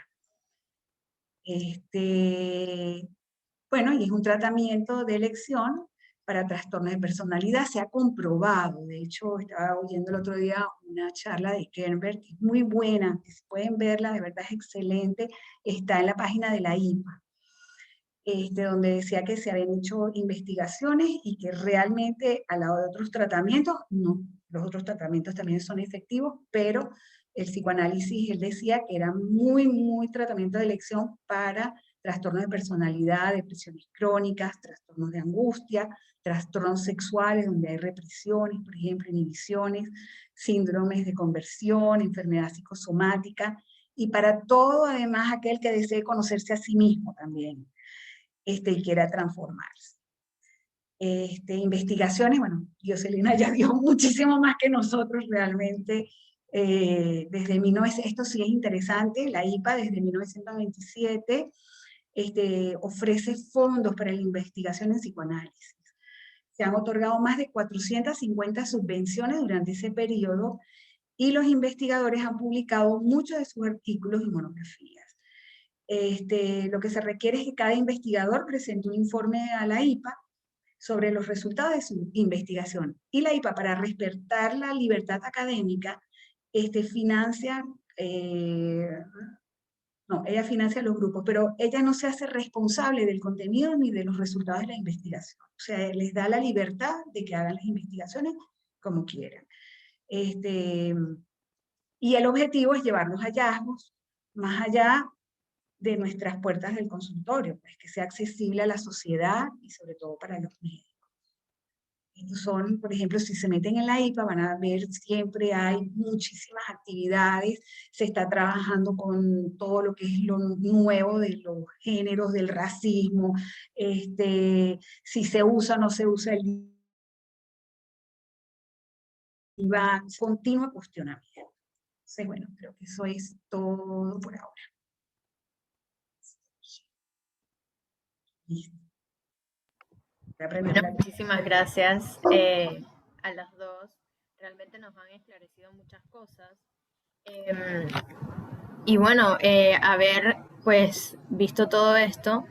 Bueno, y es un tratamiento de elección para trastornos de personalidad, se ha comprobado. De hecho, estaba oyendo el otro día una charla de Kernberg, que es muy buena, que si pueden verla, de verdad es excelente, está en la página de la IPA, donde decía que se habían hecho investigaciones y que realmente al lado de otros tratamientos, no, los otros tratamientos también son efectivos, pero el psicoanálisis, él decía que era muy tratamiento de elección para trastornos de personalidad, depresiones crónicas, trastornos de angustia, trastornos sexuales donde hay represiones, por ejemplo, inhibiciones, síndromes de conversión, enfermedad psicosomática, y para todo además aquel que desee conocerse a sí mismo también, y quiera transformarse. Investigaciones, bueno, Jocelina ya dio muchísimo más que nosotros realmente, desde 1900, esto sí es interesante, la IPA desde 1927 ofrece fondos para la investigación en psicoanálisis. Se han otorgado más de 450 subvenciones durante ese periodo y los investigadores han publicado muchos de sus artículos y monografías. Lo que se requiere es que cada investigador presente un informe a la IPA sobre los resultados de su investigación. Y la IPA, para respetar la libertad académica, financia, no, ella financia los grupos, pero ella no se hace responsable del contenido ni de los resultados de la investigación. O sea, les da la libertad de que hagan las investigaciones como quieran. Y el objetivo es llevar los hallazgos más allá de nuestras puertas del consultorio, pues que sea accesible a la sociedad y sobre todo para los médicos. Estos son, por ejemplo, si se meten en la IPA van a ver siempre hay muchísimas actividades, se está trabajando con todo lo que es lo nuevo de los géneros, del racismo, si se usa o no se usa el IVA, continuo cuestionamiento. Entonces, bueno, creo que eso es todo por ahora. Listo. Bueno, muchísimas gracias a las dos. Realmente nos han esclarecido muchas cosas. Y bueno, haber pues visto todo esto,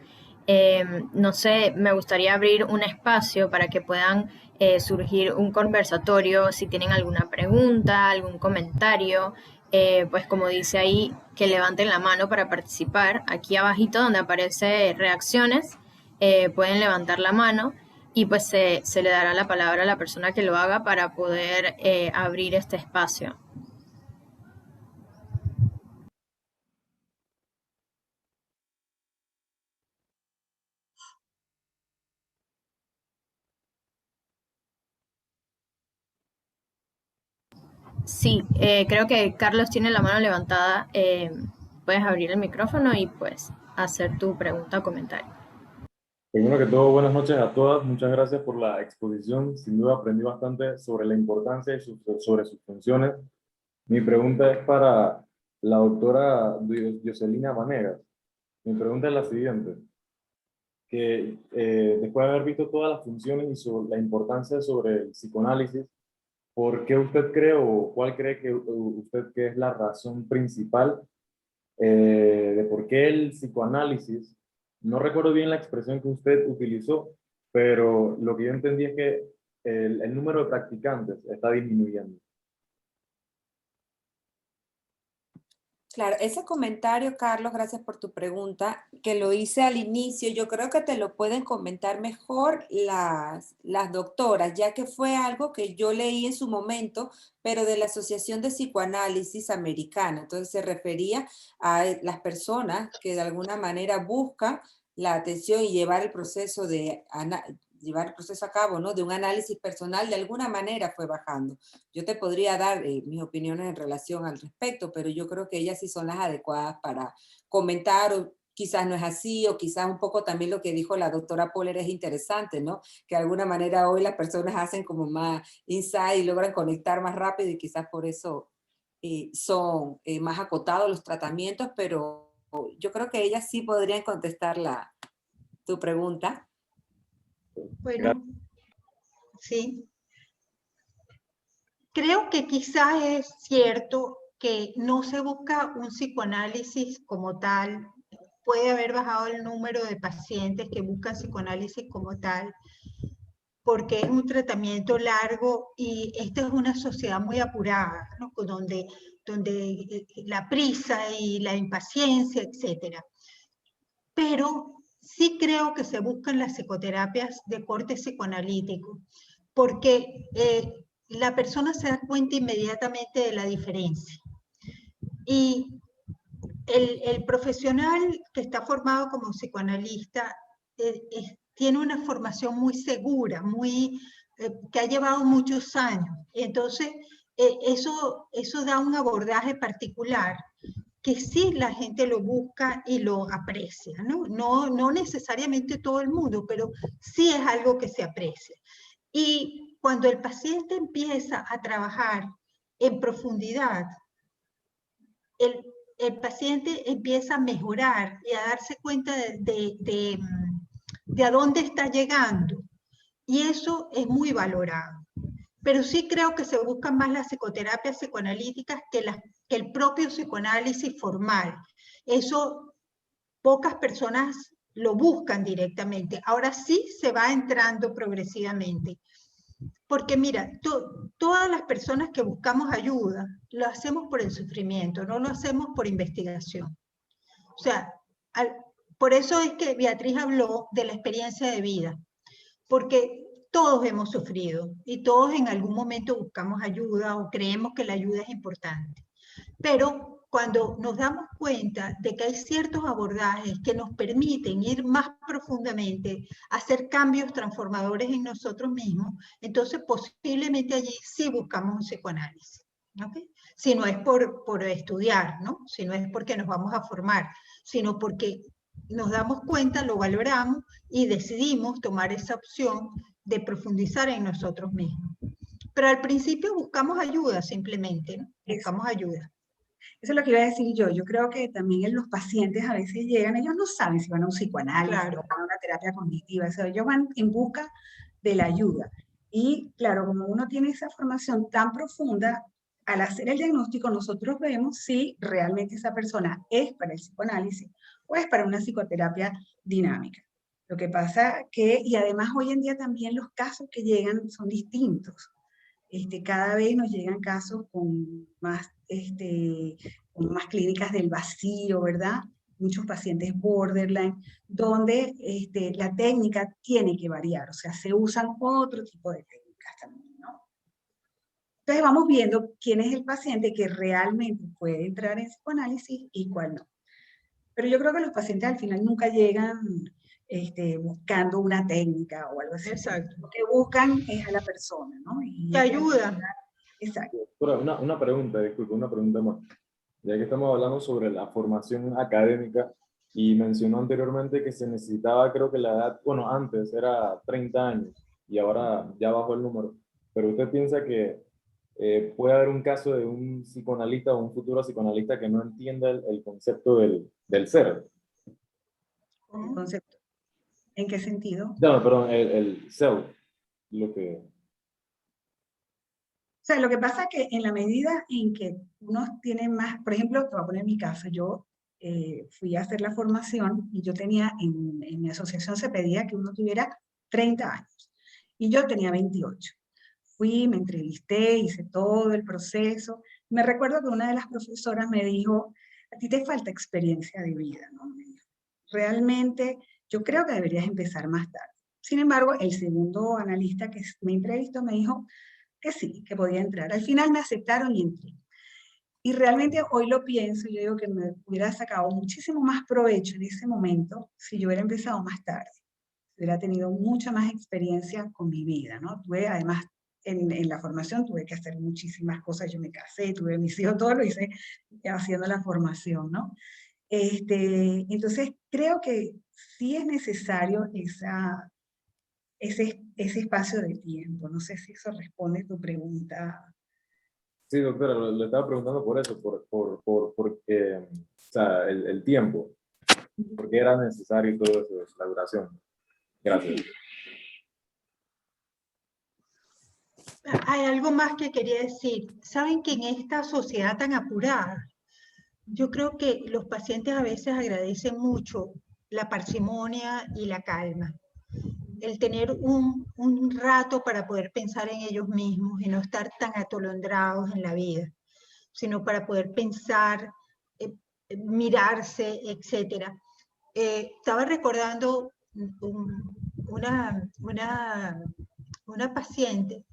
no sé, me gustaría abrir un espacio para que puedan surgir un conversatorio, si tienen alguna pregunta, algún comentario, pues como dice ahí, que levanten la mano para participar. Aquí abajito donde aparece reacciones, pueden levantar la mano y pues se le dará la palabra a la persona que lo haga para poder abrir este espacio. Sí, creo que Carlos tiene la mano levantada. Puedes abrir el micrófono y pues hacer tu pregunta o comentario. Primero que todo, buenas noches a todas. Muchas gracias por la exposición. Sin duda aprendí bastante sobre la importancia y sobre sus funciones. Mi pregunta es para la doctora Dioselina Vanegas. Mi pregunta es la siguiente, que después de haber visto todas las funciones y sobre la importancia sobre el psicoanálisis, ¿por qué usted cree o cuál cree que usted que es la razón principal de por qué el psicoanálisis, no recuerdo bien la expresión que usted utilizó, pero lo que yo entendí es que el número de practicantes está disminuyendo? Claro, ese comentario, Carlos, gracias por tu pregunta, que lo hice al inicio, yo creo que te lo pueden comentar mejor las doctoras, ya que fue algo que yo leí en su momento, pero de la Asociación de Psicoanálisis Americana. Entonces se refería a las personas que de alguna manera buscan la atención y llevar el proceso llevar el proceso a cabo, ¿no? De un análisis personal, de alguna manera fue bajando. Yo te podría dar mis opiniones en relación al respecto, pero yo creo que ellas sí son las adecuadas para comentar, o quizás no es así, o quizás un poco también lo que dijo la doctora Poller es interesante, ¿no? Que de alguna manera hoy las personas hacen como más insight y logran conectar más rápido y quizás por eso son más acotados los tratamientos, pero yo creo que ellas sí podrían contestar tu pregunta. Bueno, sí. Creo que quizás es cierto que no se busca un psicoanálisis como tal. Puede haber bajado el número de pacientes que buscan psicoanálisis como tal, porque es un tratamiento largo y esta es una sociedad muy apurada, ¿no? donde la prisa y la impaciencia, etc. Pero sí creo que se buscan las psicoterapias de corte psicoanalítico, porque la persona se da cuenta inmediatamente de la diferencia. Y el profesional que está formado como psicoanalista tiene una formación muy segura, que ha llevado muchos años. Entonces, eso da un abordaje particular que sí la gente lo busca y lo aprecia, ¿no? No necesariamente todo el mundo, pero sí es algo que se aprecia. Y cuando el paciente empieza a trabajar en profundidad, el paciente empieza a mejorar y a darse cuenta de a dónde está llegando. Y eso es muy valorado. Pero sí creo que se buscan más las psicoterapias psicoanalíticas que el propio psicoanálisis formal. Eso pocas personas lo buscan directamente. Ahora sí se va entrando progresivamente. Porque mira, todas las personas que buscamos ayuda, lo hacemos por el sufrimiento, no lo hacemos por investigación. O sea, por eso es que Beatriz habló de la experiencia de vida, porque todos hemos sufrido y todos en algún momento buscamos ayuda o creemos que la ayuda es importante. Pero cuando nos damos cuenta de que hay ciertos abordajes que nos permiten ir más profundamente, hacer cambios transformadores en nosotros mismos, entonces posiblemente allí sí buscamos un psicoanálisis. ¿Okay? Si no es por estudiar, ¿no? Si no es porque nos vamos a formar, sino porque nos damos cuenta, lo valoramos y decidimos tomar esa opción de profundizar en nosotros mismos. Pero al principio buscamos ayuda simplemente, ¿no? Buscamos ayuda. Eso es lo que iba a decir yo. Yo creo que también los pacientes a veces llegan, ellos no saben si van a un psicoanálisis Claro. o van a una terapia cognitiva, o sea, ellos van en busca de la ayuda. Y claro, como uno tiene esa formación tan profunda, al hacer el diagnóstico nosotros vemos si realmente esa persona es para el psicoanálisis o es para una psicoterapia dinámica. Lo que pasa que, y además hoy en día también los casos que llegan son distintos. Cada vez nos llegan casos con más clínicas del vacío, ¿verdad? Muchos pacientes borderline, donde la técnica tiene que variar, o sea, se usan otro tipo de técnicas también, ¿no? Entonces vamos viendo quién es el paciente que realmente puede entrar en psicoanálisis y cuál no. Pero yo creo que los pacientes al final nunca llegan buscando una técnica o algo así. Exacto. Lo que buscan es a la persona, ¿no? Y te ayuda. Exacto. Doctora, una pregunta, disculpe, una pregunta más. Ya que estamos hablando sobre la formación académica y mencionó anteriormente que se necesitaba, creo que la edad, bueno, antes era 30 años y ahora ya bajó el número. Pero usted piensa que puede haber un caso de un psicoanalista o un futuro psicoanalista que no entienda el concepto del ser. El concepto. ¿En qué sentido? No, perdón, el self, lo que... O sea, lo que pasa es que en la medida en que uno tiene más, por ejemplo, te voy a poner mi caso, yo fui a hacer la formación y yo tenía, en mi asociación se pedía que uno tuviera 30 años y yo tenía 28. Fui, me entrevisté, hice todo el proceso. Me recuerdo que una de las profesoras me dijo, a ti te falta experiencia de vida, ¿no? Me dijo, realmente yo creo que deberías empezar más tarde. Sin embargo, el segundo analista que me entrevistó me dijo que sí, que podía entrar. Al final me aceptaron y entré. Y realmente hoy lo pienso, yo digo que me hubiera sacado muchísimo más provecho en ese momento si yo hubiera empezado más tarde. Hubiera tenido mucha más experiencia con mi vida, ¿no? Tuve además en la formación tuve que hacer muchísimas cosas, yo me casé, tuve mis hijos, todo lo hice haciendo la formación, ¿no? Entonces creo que sí es necesario ese espacio de tiempo. No sé si eso responde a tu pregunta. Sí, doctora, le estaba preguntando por eso, porque, o sea, el tiempo, porque era necesario y todo eso, la duración. Gracias. Hay algo más que quería decir. Saben que en esta sociedad tan apurada, yo creo que los pacientes a veces agradecen mucho la parsimonia y la calma. El tener un rato para poder pensar en ellos mismos y no estar tan atolondrados en la vida, sino para poder pensar, mirarse, etc. Estaba recordando una paciente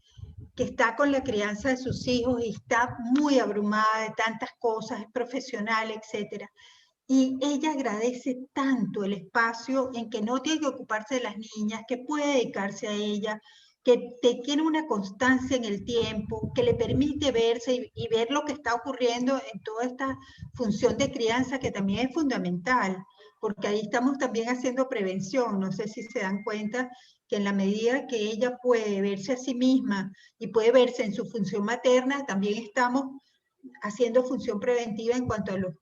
que está con la crianza de sus hijos y está muy abrumada de tantas cosas, es profesional, etc. Y ella agradece tanto el espacio en que no tiene que ocuparse de las niñas, que puede dedicarse a ella, que tiene una constancia en el tiempo, que le permite verse y ver lo que está ocurriendo en toda esta función de crianza que también es fundamental, porque ahí estamos también haciendo prevención. No sé si se dan cuenta que en la medida que ella puede verse a sí misma y puede verse en su función materna, también estamos haciendo función preventiva en cuanto a los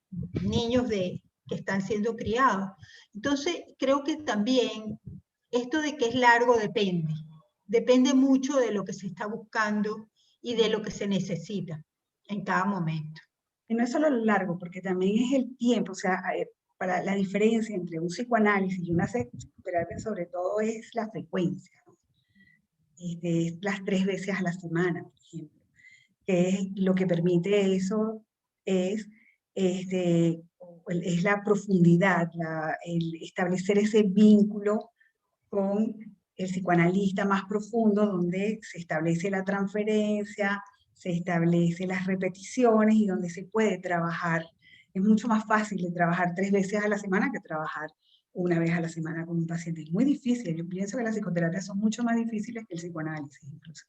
niños que están siendo criados. Entonces, creo que también esto de que es largo depende mucho de lo que se está buscando y de lo que se necesita en cada momento. Y no es solo lo largo, porque también es el tiempo, o sea, para la diferencia entre un psicoanálisis y una psicoterapia sobre todo es la frecuencia, ¿no? Las 3 veces a la semana, por ejemplo, que es lo que permite eso, es, es la profundidad, el establecer ese vínculo con el psicoanalista más profundo, donde se establece la transferencia, se establece las repeticiones y donde se puede trabajar. Es mucho más fácil de trabajar 3 veces a la semana que trabajar una vez a la semana con un paciente. Es muy difícil. Yo pienso que las psicoterapias son mucho más difíciles que el psicoanálisis, incluso.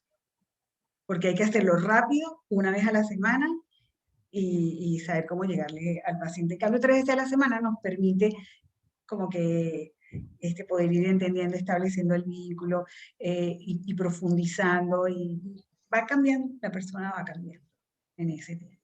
Porque hay que hacerlo rápido, una vez a la semana, y saber cómo llegarle al paciente. En cambio, 3 veces a la semana nos permite como que poder ir entendiendo, estableciendo el vínculo y profundizando, y va cambiando, la persona va cambiando en ese tiempo.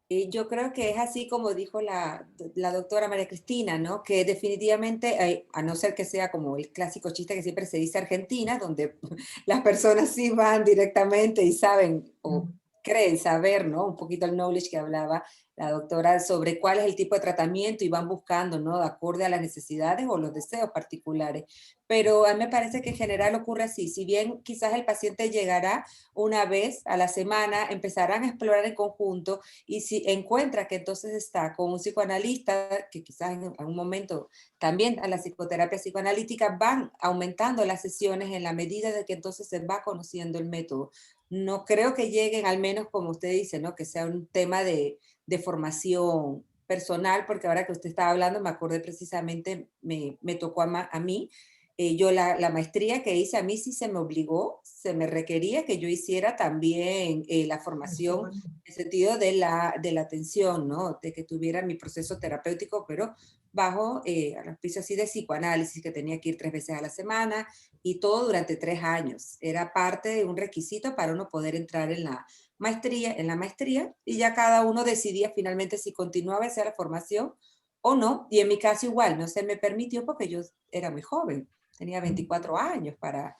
Y yo creo que es así como dijo la doctora María Cristina, ¿no? Que definitivamente, a no ser que sea como el clásico chiste que siempre se dice Argentina, donde las personas sí van directamente y saben o creen saber, ¿no? Un poquito el knowledge que hablaba la doctora sobre cuál es el tipo de tratamiento y van buscando, ¿no? De acorde a las necesidades o los deseos particulares. Pero a mí me parece que en general ocurre así. Si bien quizás el paciente llegará una vez a la semana, empezarán a explorar en conjunto y si encuentra que entonces está con un psicoanalista, que quizás en algún momento también a la psicoterapia psicoanalítica van aumentando las sesiones en la medida de que entonces se va conociendo el método. No creo que lleguen, al menos como usted dice, ¿no? Que sea un tema de formación personal, porque ahora que usted estaba hablando me acordé precisamente, me tocó a mí, Yo la maestría que hice, a mí sí se me obligó, se me requería que yo hiciera también la formación en el sentido de la atención, ¿no? De que tuviera mi proceso terapéutico, pero bajo al auspicio así de psicoanálisis, que tenía que ir 3 veces a la semana y todo durante 3 años. Era parte de un requisito para uno poder entrar en la maestría, y ya cada uno decidía finalmente si continuaba esa formación o no, y en mi caso igual, no se me permitió porque yo era muy joven. Tenía 24 años para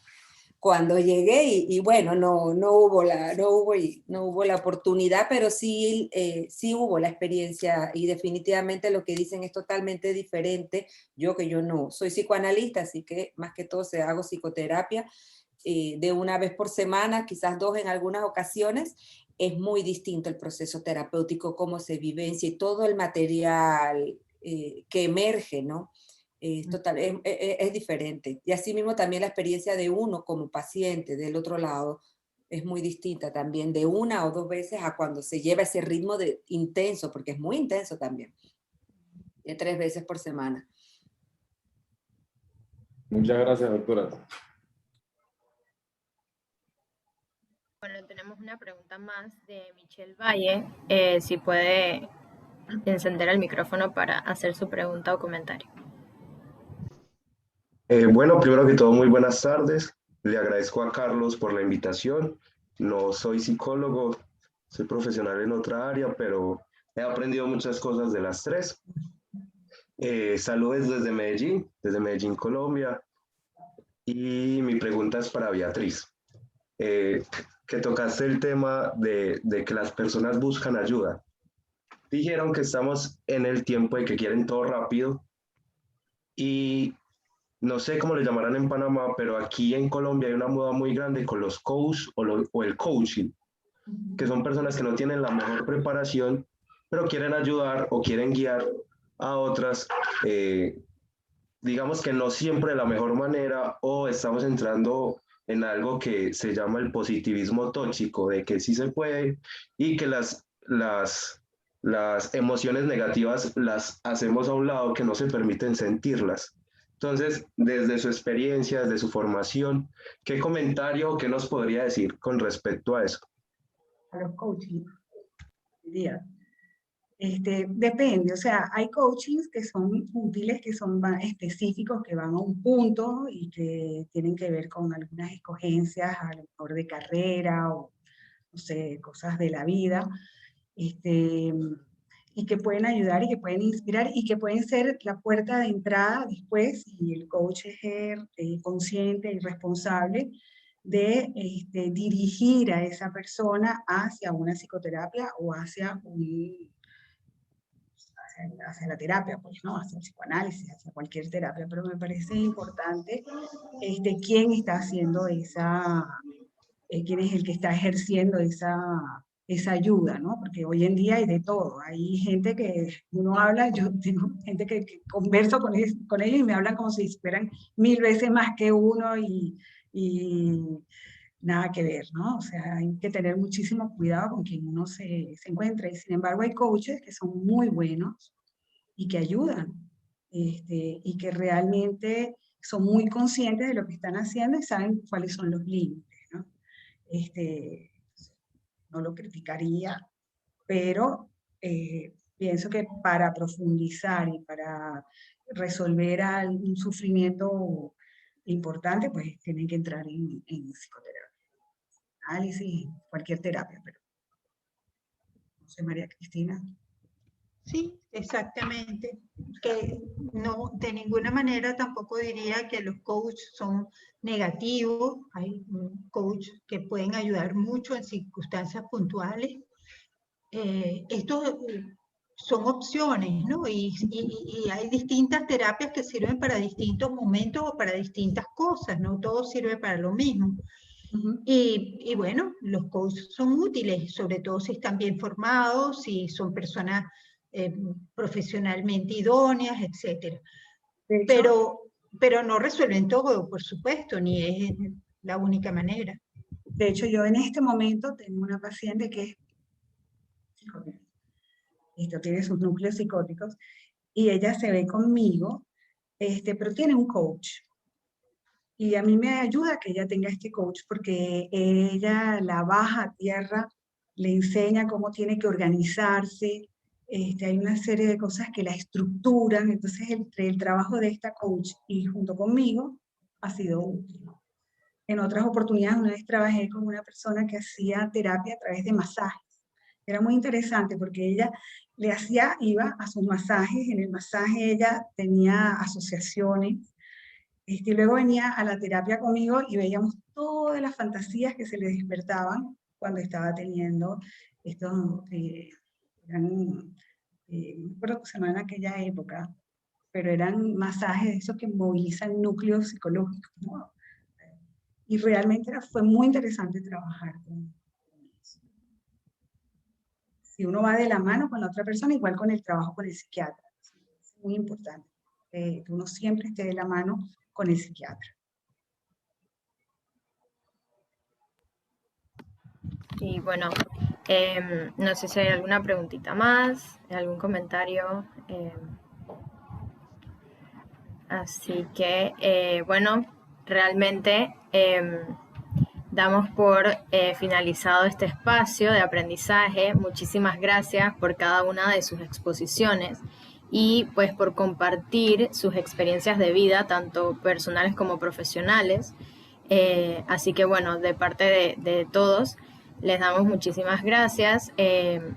cuando llegué y bueno, no hubo la oportunidad, pero sí, sí hubo la experiencia y definitivamente lo que dicen es totalmente diferente. Yo no soy psicoanalista, así que más que todo hago psicoterapia de 1 vez por semana, quizás 2 en algunas ocasiones. Es muy distinto el proceso terapéutico, cómo se vivencia y todo el material que emerge, ¿no? Es diferente. Y así mismo también la experiencia de uno como paciente del otro lado es muy distinta también, de 1 o 2 veces a cuando se lleva ese ritmo de intenso, porque es muy intenso también, de 3 veces por semana. Muchas gracias, doctora. Bueno, tenemos una pregunta más de Michelle Valle. Si puede encender el micrófono para hacer su pregunta o comentario. Bueno, primero que todo, muy buenas tardes. Le agradezco a Carlos por la invitación. No soy psicólogo, soy profesional en otra área, pero he aprendido muchas cosas de las tres. Saludos desde Medellín, Colombia. Y mi pregunta es para Beatriz. Que tocaste el tema de que las personas buscan ayuda. Dijeron que estamos en el tiempo de que quieren todo rápido y no sé cómo le llamarán en Panamá, pero aquí en Colombia hay una moda muy grande con los coach o el coaching, que son personas que no tienen la mejor preparación, pero quieren ayudar o quieren guiar a otras, digamos que no siempre de la mejor manera, o estamos entrando en algo que se llama el positivismo tóxico, de que sí se puede y que las emociones negativas las hacemos a un lado, que no se permiten sentirlas. Entonces, desde su experiencia, desde su formación, ¿qué comentario o qué nos podría decir con respecto a eso? A los coaching, diría. Depende, o sea, hay coachings que son útiles, que son más específicos, que van a un punto y que tienen que ver con algunas escogencias, a lo mejor de carrera o, no sé, cosas de la vida, y que pueden ayudar y que pueden inspirar y que pueden ser la puerta de entrada después, y el coach es consciente y responsable de dirigir a esa persona hacia una psicoterapia o hacia hacia la terapia, pues, ¿no? Hacia el psicoanálisis, hacia cualquier terapia, pero me parece importante quién está haciendo quién es el que está ejerciendo esa ayuda, ¿no? Porque hoy en día hay de todo. Hay gente que uno habla, yo tengo gente que converso con ellos y me hablan como si fueran 1000 veces más que uno y nada que ver, ¿no? O sea, hay que tener muchísimo cuidado con quien uno se encuentra. Y sin embargo hay coaches que son muy buenos y que ayudan, y que realmente son muy conscientes de lo que están haciendo y saben cuáles son los límites, ¿no? No lo criticaría, pero pienso que para profundizar y para resolver un sufrimiento importante, pues tienen que entrar en psicoterapia, análisis, cualquier terapia, pero no sé, María Cristina. Sí, exactamente. Que no, de ninguna manera tampoco diría que los coaches son negativos. Hay coaches que pueden ayudar mucho en circunstancias puntuales. Estos son opciones, ¿no? Y hay distintas terapias que sirven para distintos momentos o para distintas cosas, no todo sirve para lo mismo. Y bueno, los coaches son útiles, sobre todo si están bien formados, si son personas profesionalmente idóneas, etc. Pero no resuelven todo, por supuesto, ni es la única manera. De hecho, yo en este momento tengo una paciente que es psicótica. Esto tiene sus núcleos psicóticos y ella se ve conmigo, pero tiene un coach. Y a mí me ayuda que ella tenga este coach porque ella la baja a tierra, le enseña cómo tiene que organizarse. Hay una serie de cosas que la estructuran. Entonces, el trabajo de esta coach y junto conmigo ha sido útil. En otras oportunidades, una vez trabajé con una persona que hacía terapia a través de masajes. Era muy interesante porque ella iba a sus masajes, en el masaje ella tenía asociaciones, y luego venía a la terapia conmigo y veíamos todas las fantasías que se le despertaban cuando estaba teniendo estos, no me acuerdo cómo se llamaban en aquella época, pero eran masajes de esos que movilizan núcleos psicológicos, ¿no? Y realmente fue muy interesante trabajar con eso. Si uno va de la mano con la otra persona, igual con el trabajo con el psiquiatra. Es muy importante que uno siempre esté de la mano con el psiquiatra. Y bueno, no sé si hay alguna preguntita más, algún comentario. Así que, bueno, realmente damos por finalizado este espacio de aprendizaje. Muchísimas gracias por cada una de sus exposiciones y pues por compartir sus experiencias de vida, tanto personales como profesionales. Así que bueno, de parte de todos, les damos muchísimas gracias.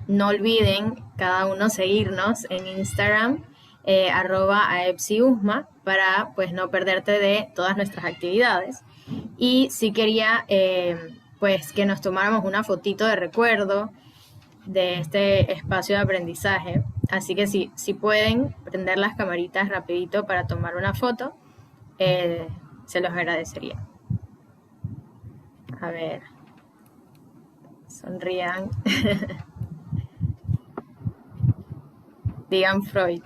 No olviden cada uno seguirnos en Instagram, @aepsiusma, para pues no perderte de todas nuestras actividades. Y sí quería pues que nos tomáramos una fotito de recuerdo de este espacio de aprendizaje. Así que si pueden prender las camaritas rapidito para tomar una foto, se los agradecería. A ver, sonrían. Digan Freud.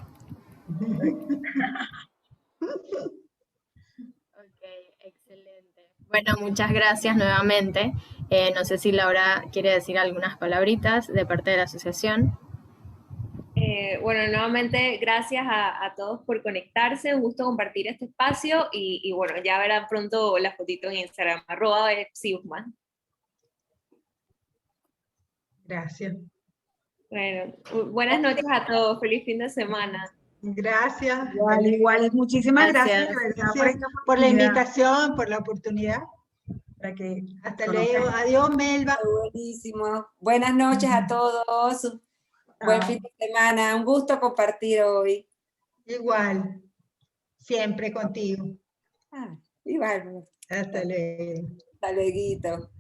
Ok, excelente. Bueno, muchas gracias nuevamente. No sé si Laura quiere decir algunas palabritas de parte de la asociación. Bueno, nuevamente gracias a todos por conectarse, un gusto compartir este espacio y bueno, ya verán pronto la fotito en Instagram, @epsiusma. Gracias. Bueno, buenas noches a todos, feliz fin de semana. Gracias. Igual, muchísimas gracias, Gracias. de verdad, Gracias por por la esta invitación, por la oportunidad. para que Hasta conozcan. luego. Adiós, Melba. Buenísimo. Buenas noches a todos. Buen fin de semana. Un gusto compartir hoy. Igual. Siempre contigo. Igual. Hasta luego. Hasta luego.